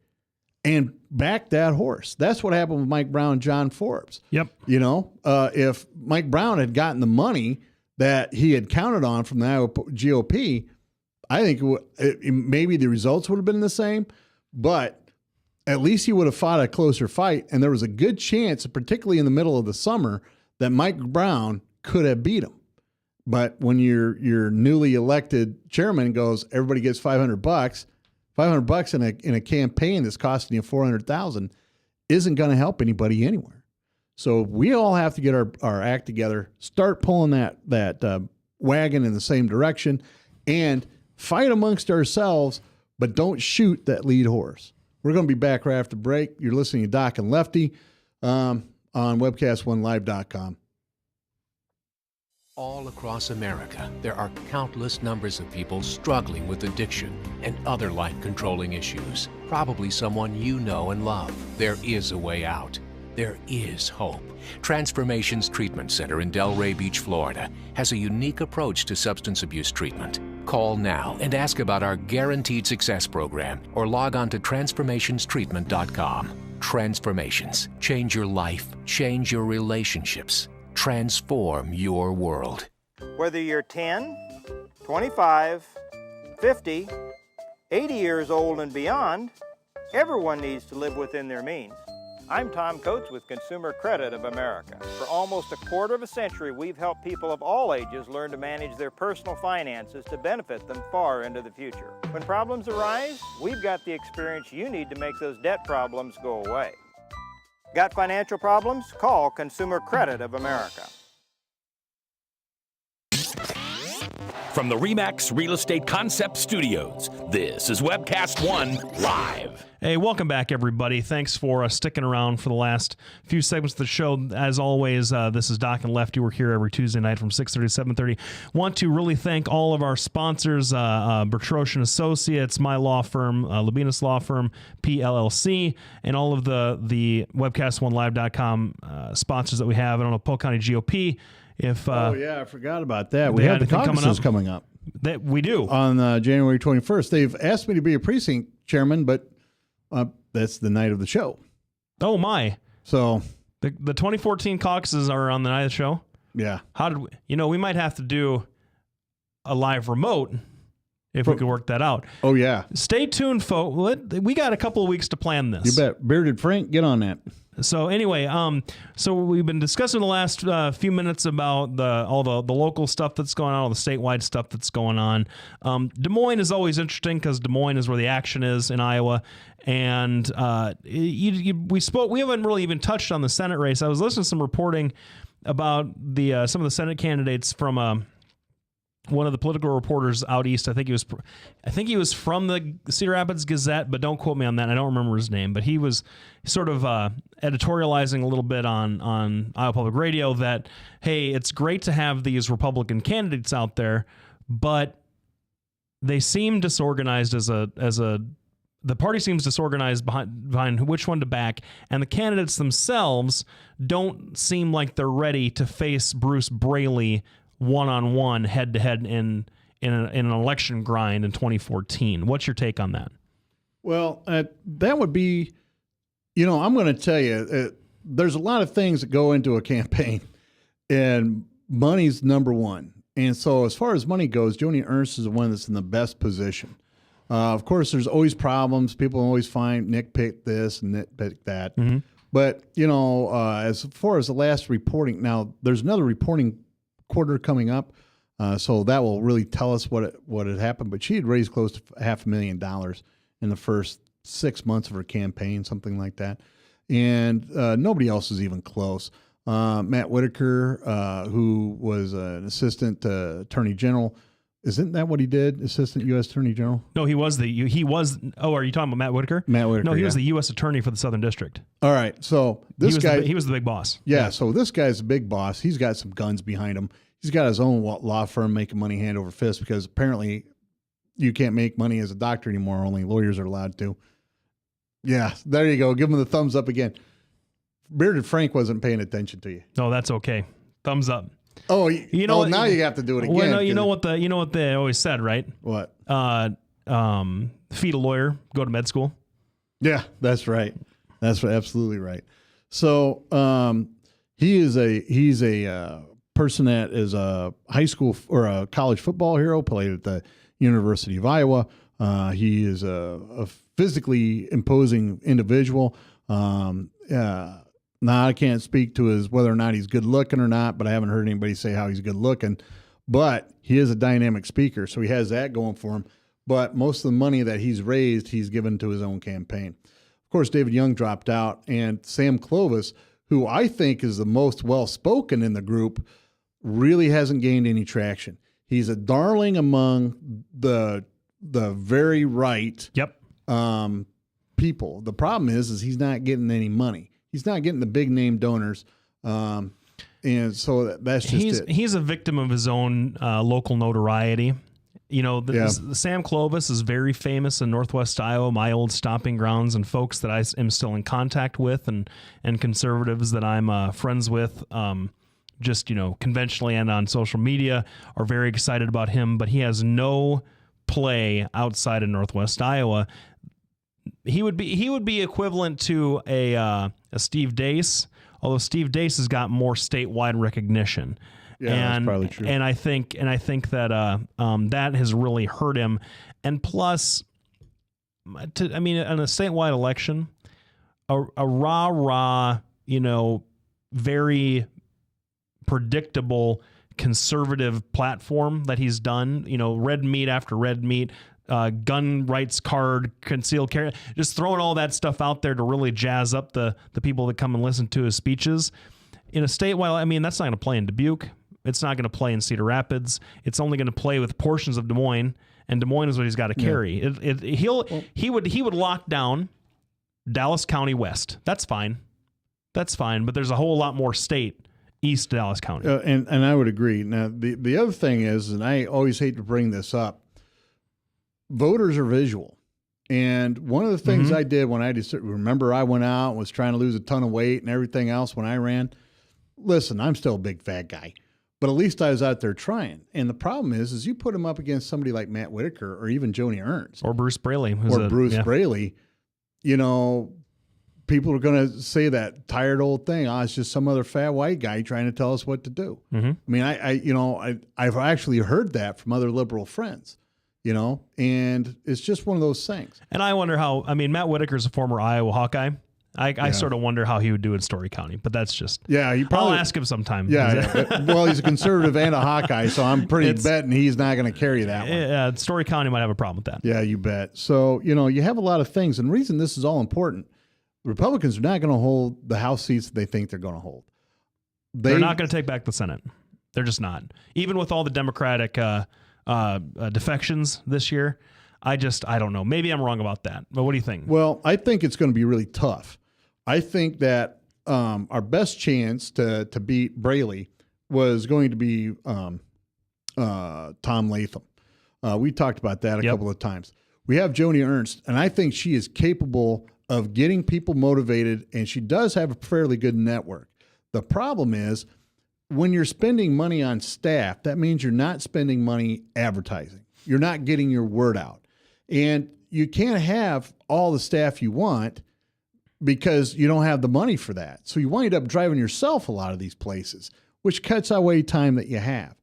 and back that horse. That's what happened with Mike Brown and John Forbes. Yep. If Mike Brown had gotten the money that he had counted on from the Iowa GOP, I think maybe the results would have been the same, but at least he would have fought a closer fight, and there was a good chance, particularly in the middle of the summer, that Mike Brown could have beat him. But when your newly elected chairman goes, everybody gets $500, $500 in a campaign that's costing you $400,000 isn't going to help anybody anywhere. So we all have to get our act together, start pulling that wagon in the same direction, and fight amongst ourselves, but don't shoot that lead horse. We're going to be back right after break. You're listening to Doc and Lefty on webcast1live.com. All across America, there are countless numbers of people struggling with addiction and other life-controlling issues. Probably someone you know and love. There is a way out. There is hope. Transformations Treatment Center in Delray Beach, Florida, has a unique approach to substance abuse treatment. Call now and ask about our Guaranteed Success program, or log on to transformationstreatment.com. Transformations. Change your life. Change your relationships. Transform your world. Whether you're 10, 25, 50, 80 years old and beyond, everyone needs to live within their means. I'm Tom Coates with Consumer Credit of America. For almost a quarter of a century, we've helped people of all ages learn to manage their personal finances to benefit them far into the future. When problems arise, we've got the experience you need to make those debt problems go away. Got financial problems? Call Consumer Credit of America. From the RE/MAX Real Estate Concept Studios, this is Webcast One Live. Hey, welcome back, everybody. Thanks for sticking around for the last few segments of the show. As always, this is Doc and Lefty. We're here every Tuesday night from 6:30 to 7:30. Want to really thank all of our sponsors, Bertrosh & Associates, my law firm, Labinas Law Firm, PLLC, and all of the webcast1live.com sponsors that we have. I don't know, Polk County GOP. I forgot about that. We have the caucuses coming up. That we do on January 21st. They've asked me to be a precinct chairman, but that's the night of the show. Oh my! So the 2014 caucuses are on the night of the show. Yeah. How did we? We might have to do a live remote if we could work that out. Oh, yeah. Stay tuned, folks. We got a couple of weeks to plan this. You bet. Bearded Frank, get on that. So anyway, so we've been discussing the last few minutes about all the local stuff that's going on, all the statewide stuff that's going on. Des Moines is always interesting because Des Moines is where the action is in Iowa. And we haven't really even touched on the Senate race. I was listening to some reporting about some of the Senate candidates from one of the political reporters out east. I think he was from the Cedar Rapids Gazette, but don't quote me on that. I don't remember his name, but he was sort of editorializing a little bit on Iowa Public Radio that, hey, it's great to have these Republican candidates out there, but they seem disorganized the party seems disorganized behind which one to back, and the candidates themselves don't seem like they're ready to face Bruce Braley one-on-one, head-to-head in an election grind in 2014. What's your take on that? Well, that would be, I'm going to tell you, there's a lot of things that go into a campaign, and money's number one. And so as far as money goes, Joni Ernst is the one that's in the best position. Of course, there's always problems. People always nitpick this and nitpick that. Mm-hmm. But, as far as the last reporting, now there's another reporting quarter coming up, so that will really tell us what had happened. But she had raised close to $500,000 in the first 6 months of her campaign, something like that, and nobody else is even close. Matt Whitaker, who was an assistant attorney general, isn't that what he did? Assistant U.S. Attorney General? No, he was. Oh, are you talking about Matt Whitaker? Matt Whitaker. No, he was the U.S. Attorney for the Southern District. All right, so he was the big boss. Yeah, so this guy's the big boss. He's got some guns behind him. He's got his own law firm making money hand over fist because apparently you can't make money as a doctor anymore. Only lawyers are allowed to. Yeah, there you go. Give him the thumbs up again. Bearded Frank wasn't paying attention to you. No, that's okay. Thumbs up. Oh, now you have to do it again. Well, no, you know what they always said, right? What? Feed a lawyer, go to med school. Yeah, that's right. That's absolutely right. So, he's a person that is a high school or a college football hero, played at the University of Iowa. He is a physically imposing individual. Now, I can't speak to whether or not he's good looking or not, but I haven't heard anybody say how he's good looking. But he is a dynamic speaker, so he has that going for him. But most of the money that he's raised, he's given to his own campaign. Of course, David Young dropped out, and Sam Clovis, who I think is the most well-spoken in the group, really hasn't gained any traction. He's a darling among the very right people. The problem is he's not getting any money. He's not getting the big name donors, and so that's just it. He's a victim of his own local notoriety. Sam Clovis is very famous in Northwest Iowa, my old stomping grounds, and folks that I am still in contact with, and conservatives that I'm friends with, just conventionally and on social media, are very excited about him. But he has no play outside of Northwest Iowa. He would be equivalent to a Steve Deace, although Steve Deace has got more statewide recognition. Yeah, that's probably true. And I think that that has really hurt him. And plus, in a statewide election, a rah-rah, very predictable conservative platform that he's done, red meat after red meat, gun rights card, concealed carry, just throwing all that stuff out there to really jazz up the people that come and listen to his speeches. In a statewide, that's not going to play in Dubuque. It's not going to play in Cedar Rapids. It's only going to play with portions of Des Moines, and Des Moines is what he's got to carry. Yeah. He would lock down Dallas County West. That's fine, but there's a whole lot more state east Dallas County. And I would agree. Now, the other thing is, and I always hate to bring this up, voters are visual. And one of the things I did when I remember I went out and was trying to lose a ton of weight and everything else when I ran. Listen, I'm still a big fat guy, but at least I was out there trying. And the problem is you put him up against somebody like Matt Whitaker or even Joni Ernst. Or Bruce Braley. Braley, people are going to say that tired old thing. It's just some other fat white guy trying to tell us what to do. Mm-hmm. I've actually heard that from other liberal friends. and it's just one of those things. And I wonder Matt Whitaker's a former Iowa Hawkeye. I sort of wonder how he would do in Story County, but that's just, I'll ask him sometime. Well, he's a conservative and a Hawkeye, so I'm pretty betting he's not going to carry that one. Yeah, Story County might have a problem with that. Yeah, you bet. So, you have a lot of things, and the reason this is all important, Republicans are not going to hold the House seats that they think they're going to hold. They're not going to take back the Senate. They're just not. Even with all the Democratic defections this year, I don't know. Maybe I'm wrong about that, but what do you think? Well, I think it's going to be really tough. I think that our best chance to beat Braley was going to be Tom Latham. We talked about that a couple of times. We have Joni Ernst, and I think she is capable of getting people motivated, and she does have a fairly good network. The problem is when you're spending money on staff, that means you're not spending money advertising. You're not getting your word out. And you can't have all the staff you want because you don't have the money for that. So you wind up driving yourself a lot of these places, which cuts away time that you have.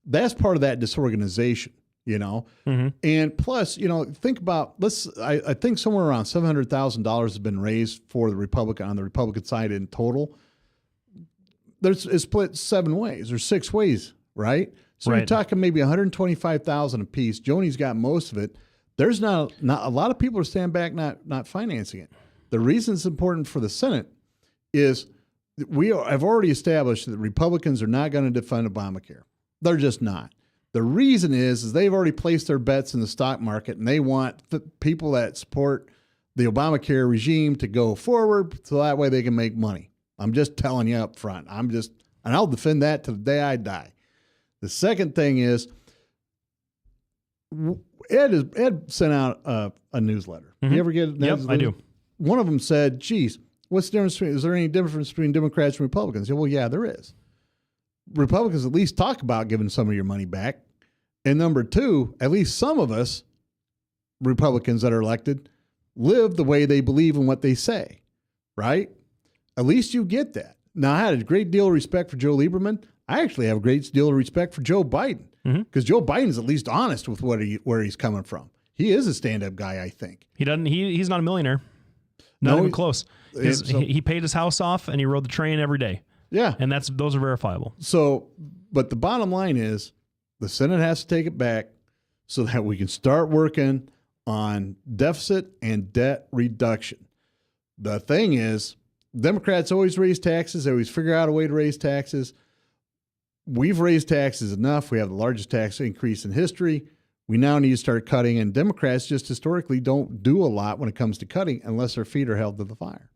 That's part of that disorganization, Mm-hmm. And plus, think about, I think somewhere around $700,000 has been raised for the Republican side in total. It's split 7 ways or 6 ways, right? So you're talking maybe $125,000 a piece. Joni's got most of it. There's not a lot of people are standing back not financing it. The reason it's important for the Senate is I've already established that Republicans are not going to defund Obamacare. They're just not. The reason is they've already placed their bets in the stock market, and they want the people that support the Obamacare regime to go forward so that way they can make money. I'm just telling you up front. And I'll defend that to the day I die. The second thing is Ed sent out a newsletter. Mm-hmm. You ever get it? Yep, I do. One of them said, geez, what's the difference? Is there any difference between Democrats and Republicans? Well, yeah, there is. Republicans at least talk about giving some of your money back. And number 2, at least some of us, Republicans that are elected, live the way they believe in what they say, right? At least you get that. Now, I had a great deal of respect for Joe Lieberman. I actually have a great deal of respect for Joe Biden because Joe Biden's at least honest with where he's coming from. He is a stand-up guy, I think. He's not a millionaire. Not even close. He paid his house off and he rode the train every day. Yeah. And those are verifiable. So, but the bottom line is the Senate has to take it back so that we can start working on deficit and debt reduction. The thing is, Democrats always raise taxes. They always figure out a way to raise taxes. We've raised taxes enough. We have the largest tax increase in history. We now need to start cutting, and Democrats just historically don't do a lot when it comes to cutting unless their feet are held to the fire.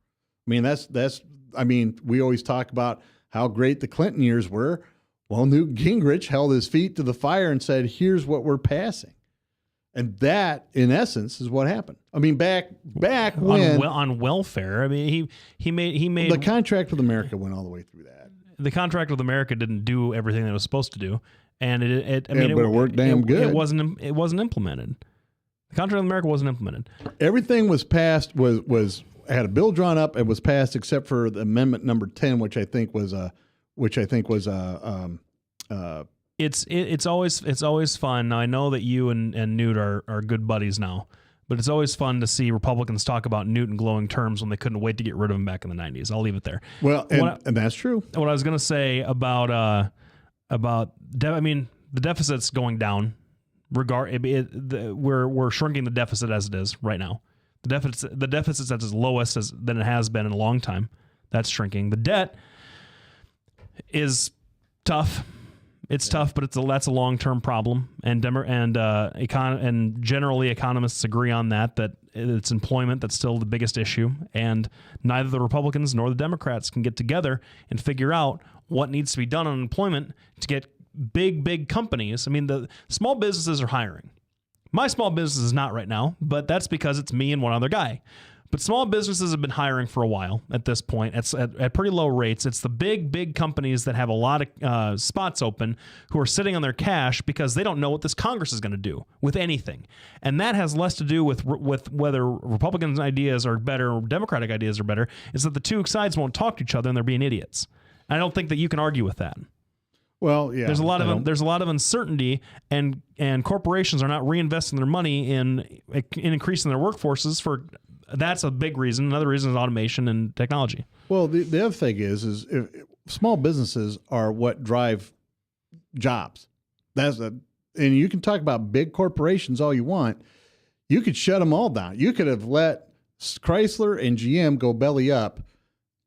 I mean, we always talk about how great the Clinton years were. Well, Newt Gingrich held his feet to the fire and said, here's what we're passing. And that, in essence, is what happened. I mean, back when on welfare. I mean, he made the contract with America went all the way through that. The contract with America didn't do everything that it was supposed to do, and it worked damn good. It wasn't implemented. The contract with America wasn't implemented. Everything was passed had a bill drawn up and was passed except for the amendment number 10, which I think was It's always fun. Now, I know that you and Newt are good buddies now, but it's always fun to see Republicans talk about Newt in glowing terms when they couldn't wait to get rid of him back in the 90s. I'll leave it there. Well, and that's true. What I was going to say about the deficit's going down. We're shrinking the deficit as it is right now. The deficit's at its lowest than it has been in a long time. That's shrinking. The debt is tough. It's tough, but that's a long-term problem, and generally economists agree on that it's employment that's still the biggest issue, and neither the Republicans nor the Democrats can get together and figure out what needs to be done on employment to get big companies. I mean, the small businesses are hiring. My small business is not right now, but that's because it's me and one other guy. But small businesses have been hiring for a while at this point at pretty low rates. It's the big companies that have a lot of spots open who are sitting on their cash because they don't know what this Congress is going to do with anything. And that has less to do with whether Republicans' ideas are better or Democratic ideas are better. It's that the two sides won't talk to each other and they're being idiots. And I don't think that you can argue with that. Well, yeah. There's a lot of uncertainty, and corporations are not reinvesting their money in increasing their workforces. That's a big reason. Another reason is automation and technology. Well, the other thing is if small businesses are what drive jobs. And you can talk about big corporations all you want. You could shut them all down. You could have let Chrysler and GM go belly up,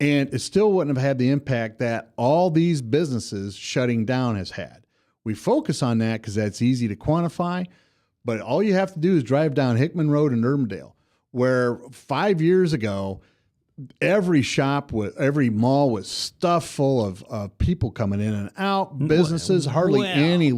and it still wouldn't have had the impact that all these businesses shutting down has had. We focus on that because that's easy to quantify, but all you have to do is drive down Hickman Road in Urbandale, where 5 years ago, every mall was stuffed full of people coming in and out, businesses, hardly any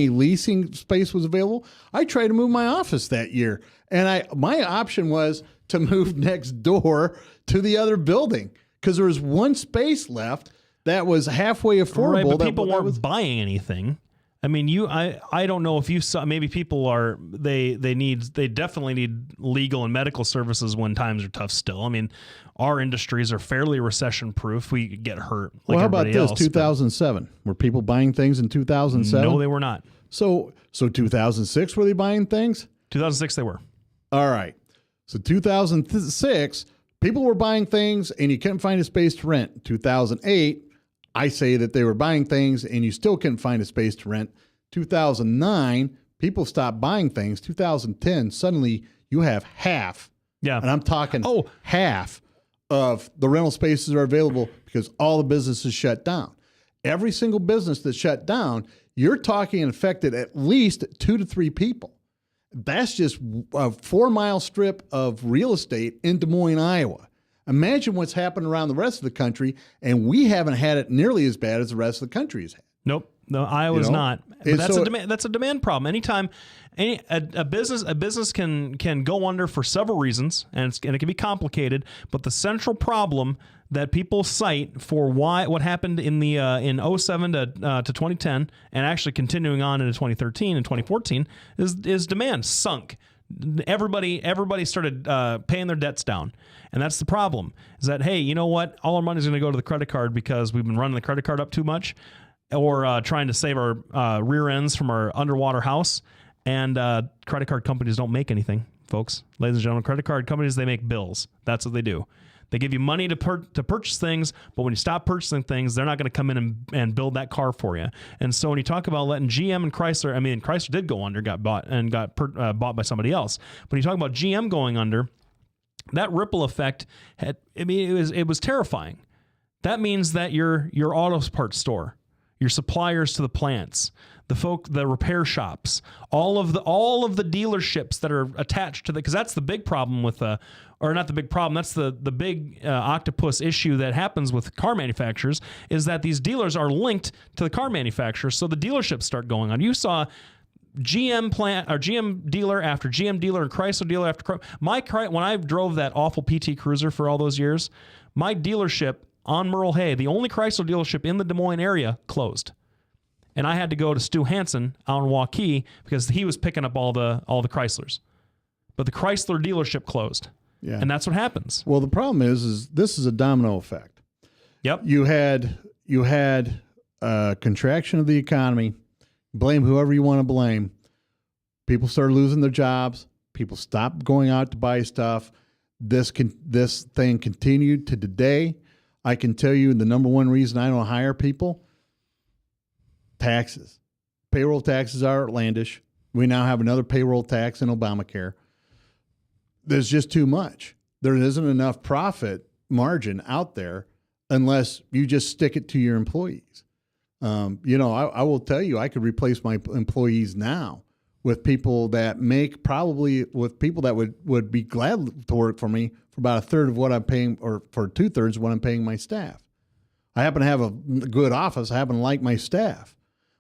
leasing space was available. I tried to move my office that year, and my option was to move next door to the other building because there was one space left that was halfway affordable. Right, but people weren't buying anything. I mean, I don't know if you saw, maybe people are, they definitely need legal and medical services when times are tough still. I mean, our industries are fairly recession proof. We get hurt like how about everybody else. 2007? Were people buying things in 2007? No, they were not. So 2006, were they buying things? 2006 they were. All right. So 2006, people were buying things and you couldn't find a space to rent. 2008, I say that they were buying things and you still couldn't find a space to rent. 2009, people stopped buying things. 2010, suddenly you have half. Yeah. And I'm talking half of the rental spaces are available because all the businesses shut down. Every single business that shut down, you're talking and affected at least 2 to 3 people. That's just a 4-mile strip of real estate in Des Moines, Iowa. Imagine what's happened around the rest of the country, and we haven't had it nearly as bad as the rest of the country has had. Nope. No, Iowa's not. But that's a demand problem. Anytime a business can go under for several reasons, and it can be complicated, but the central problem that people cite for what happened in 07 to 2010 and actually continuing on into 2013 and 2014 is demand sunk. Everybody started paying their debts down. And that's the problem, is that, hey, you know what? All our money is going to go to the credit card because we've been running the credit card up too much, or trying to save our rear ends from our underwater house. And credit card companies don't make anything, folks. Ladies and gentlemen, credit card companies, they make bills. That's what they do. They give you money to purchase things, but when you stop purchasing things, they're not going to come in and build that car for you. And so when you talk about letting GM and Chrysler, I mean, Chrysler did go under, got bought by somebody else. When you talk about GM going under, that ripple effect it was terrifying. That means that your auto parts store, your suppliers to the plants, the repair shops, all of the dealerships that are attached to because that's the big problem with or not the big problem. That's the big octopus issue that happens with car manufacturers is that these dealers are linked to the car manufacturers. So the dealerships start going on. You saw GM plant or GM dealer after GM dealer and Chrysler dealer after when I drove that awful PT Cruiser for all those years, my dealership on Merle Hay, the only Chrysler dealership in the Des Moines area, closed. And I had to go to Stu Hansen out in Waukee because he was picking up all the Chryslers. But the Chrysler dealership closed. Yeah. And that's what happens. Well, the problem is this is a domino effect. Yep. You had a contraction of the economy. Blame whoever you want to blame. People started losing their jobs. People stopped going out to buy stuff. This thing continued to today. I can tell you the number one reason I don't hire people, taxes. Payroll taxes are outlandish. We now have another payroll tax in Obamacare. There's just too much. There isn't enough profit margin out there unless you just stick it to your employees. I will tell you, I could replace my employees now with people that would be glad to work for me for about a third of what I'm paying, or for 2/3 of what I'm paying my staff. I happen to have a good office. I happen to like my staff,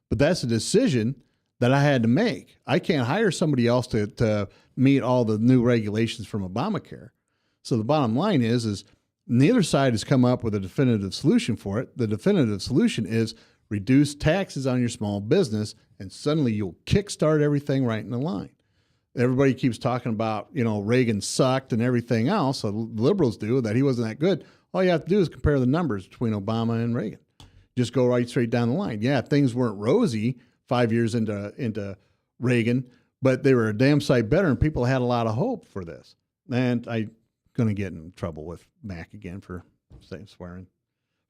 but that's a decision that I had to make. I can't hire somebody else to meet all the new regulations from Obamacare. So the bottom line is neither side has come up with a definitive solution for it. The definitive solution is reduce taxes on your small business, and suddenly you'll kickstart everything right in the line. Everybody keeps talking about, Reagan sucked and everything else. So liberals do, that he wasn't that good. All you have to do is compare the numbers between Obama and Reagan. Just go right straight down the line. Yeah, things weren't rosy 5 years into Reagan, but they were a damn sight better, and people had a lot of hope for this. And I'm going to get in trouble with Mac again for swearing.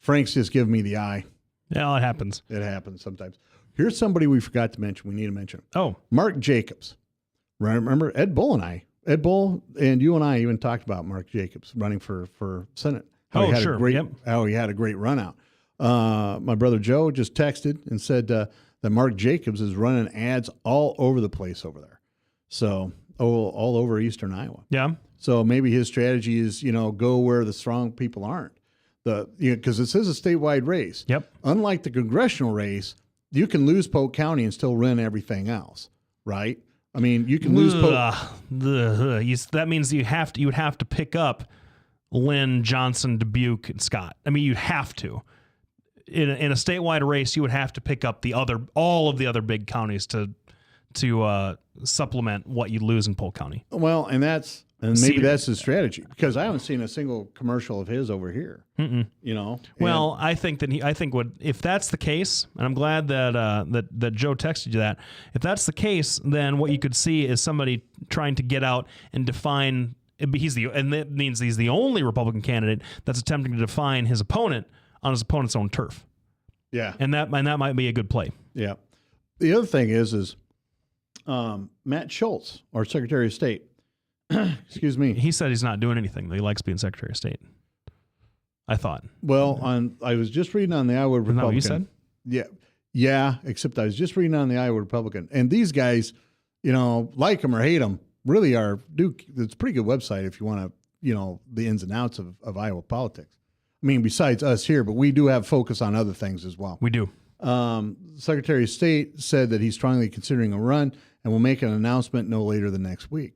Frank's just giving me the eye. Yeah, it happens. It happens sometimes. Here's somebody we forgot to mention. We need to mention him. Oh. Mark Jacobs. Remember Ed Bull and you and I even talked about Mark Jacobs running for Senate. How he had a great run out. My brother Joe just texted and said that Mark Jacobs is running ads all over the place over there. So all over eastern Iowa. Yeah. So maybe his strategy is, go where the strong people aren't. Because this is a statewide race. Yep. Unlike the congressional race, you can lose Polk County and still win everything else, right? I mean, you can lose Polk. That means you would have to pick up Lynn, Johnson, Dubuque, and Scott. I mean, you'd have to. In a statewide race, you would have to pick up all of the other big counties to supplement what you lose in Polk County. Well, and maybe that's his strategy, because I haven't seen a single commercial of his over here. Mm-mm. Well, I think if that's the case, and I'm glad that Joe texted you that. If that's the case, then what you could see is somebody trying to get out and define. And that means he's the only Republican candidate that's attempting to define his opponent on his opponent's own turf. Yeah, and that might be a good play. Yeah. The other thing is Matt Schultz, our Secretary of State. Excuse me. He said he's not doing anything. He likes being Secretary of State. I thought. Well, I was just reading on the Iowa Republican. Isn't that what you said? Yeah. Except I was just reading on the Iowa Republican, and these guys, like them or hate them, really it's a pretty good website if you want to, the ins and outs of Iowa politics. I mean, besides us here, but we do have focus on other things as well. We do. Secretary of State said that he's strongly considering a run and will make an announcement no later than next week.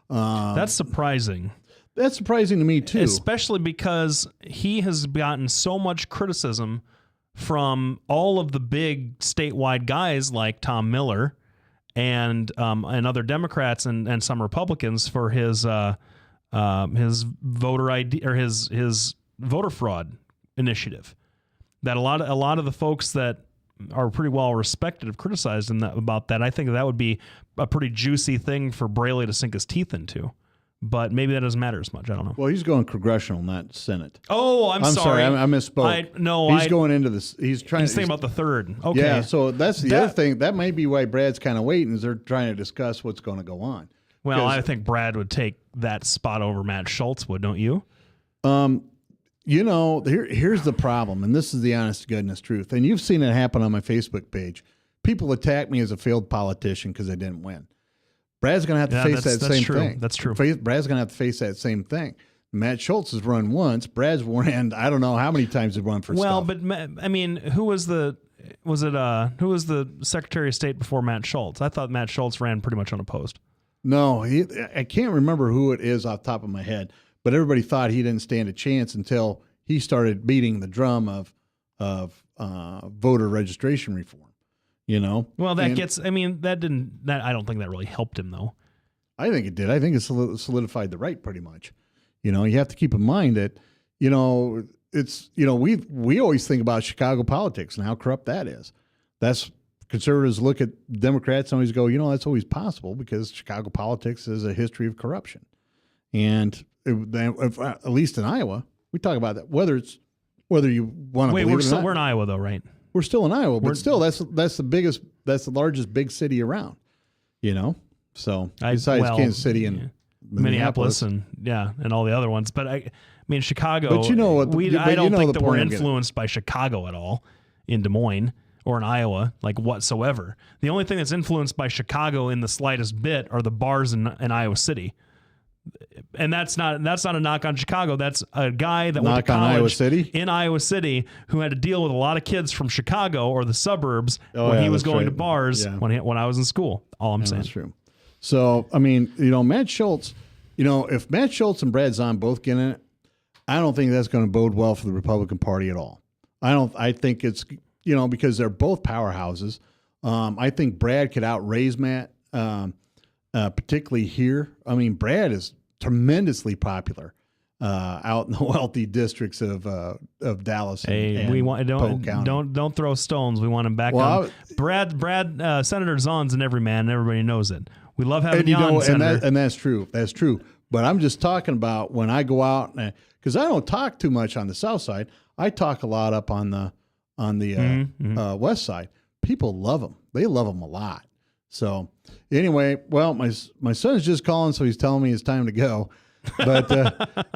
That's surprising. That's surprising to me too, especially because he has gotten so much criticism from all of the big statewide guys like Tom Miller and other Democrats and some Republicans for his voter ID or his voter fraud initiative. That a lot of the folks that are pretty well respected have criticized him about that. I think that would be a pretty juicy thing for Braley to sink his teeth into. But maybe that doesn't matter as much. I don't know. Well, he's going congressional, not Senate. Oh, I'm sorry. I misspoke. He's going into this. He's thinking about the third. Okay. Yeah, so that's the other thing. That may be why Brad's kind of waiting, is they're trying to discuss what's going to go on. Well, I think Brad would take that spot over Matt Schultz would, don't you? Here's the problem, and this is the honest to goodness truth, and you've seen it happen on my Facebook page. People attack me as a failed politician because I didn't win. Brad's going to have to face that same thing. That's true. Brad's going to have to face that same thing. Matt Schultz has run once. Brad's ran, I don't know how many times he's run for stuff. Well, but I mean, who was the Secretary of State before Matt Schultz? I thought Matt Schultz ran pretty much unopposed. No, I can't remember who it is off the top of my head, but everybody thought he didn't stand a chance until he started beating the drum of voter registration reform. Well, I don't think that really helped him, though. I think it did. I think it solidified the right pretty much. You have to keep in mind that, it's, we always think about Chicago politics and how corrupt that is. That's conservatives look at Democrats and always go, that's always possible because Chicago politics is a history of corruption. And at least in Iowa, we talk about that, whether you want to believe it or not. We're in Iowa, though, right? We're still in Iowa, but still, that's the largest big city around, So besides Kansas City and Minneapolis and all the other ones, but I mean Chicago. But I don't think that we're influenced by Chicago at all in Des Moines or in Iowa, like whatsoever. The only thing that's influenced by Chicago in the slightest bit are the bars in Iowa City. And that's not a knock on Chicago. That's a guy that went to college in Iowa City who had to deal with a lot of kids from Chicago or the suburbs when he was going to bars when I was in school. All I'm saying. That's true. So, I mean, Matt Schultz, if Matt Schultz and Brad Zahn both get in it, I don't think that's going to bode well for the Republican Party at all. I think it's, because they're both powerhouses. I think Brad could outraise Matt, particularly here. I mean, Brad is tremendously popular out in the wealthy districts of Dallas. And we want Polk County. don't throw stones. We want them back on. Brad, Senator Zahn's an everyman, and everybody knows it. We love having you on, Senator. And that's true. That's true. But I'm just talking about when I go out, because I don't talk too much on the south side. I talk a lot up on the west side. People love them. They love them a lot. So anyway, well, my son's just calling, so he's telling me it's time to go. But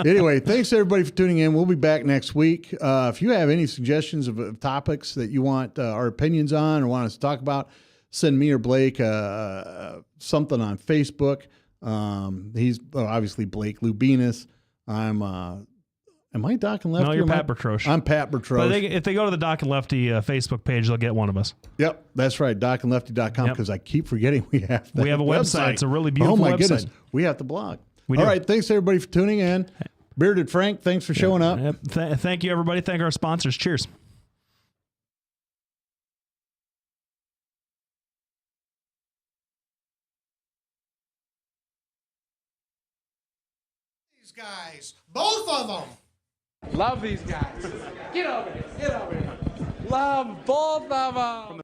anyway, thanks everybody for tuning in. We'll be back next week. If you have any suggestions of topics that you want our opinions on or want us to talk about, send me or Blake something on Facebook. He's obviously Blake Lubinas. Am I Doc and Lefty? No, you're Pat Bertroche. I'm Pat Bertroche. But if they go to the Doc and Lefty Facebook page, they'll get one of us. Yep, that's right, docandlefty.com, because I keep forgetting we have a website. It's a really beautiful website. Oh, my goodness. We have to blog. All right, thanks everybody for tuning in. Bearded Frank, thanks for showing up. Yep. Thank you, everybody. Thank our sponsors. Cheers. These guys, both of them. Love these guys. Get over here. Love both of them.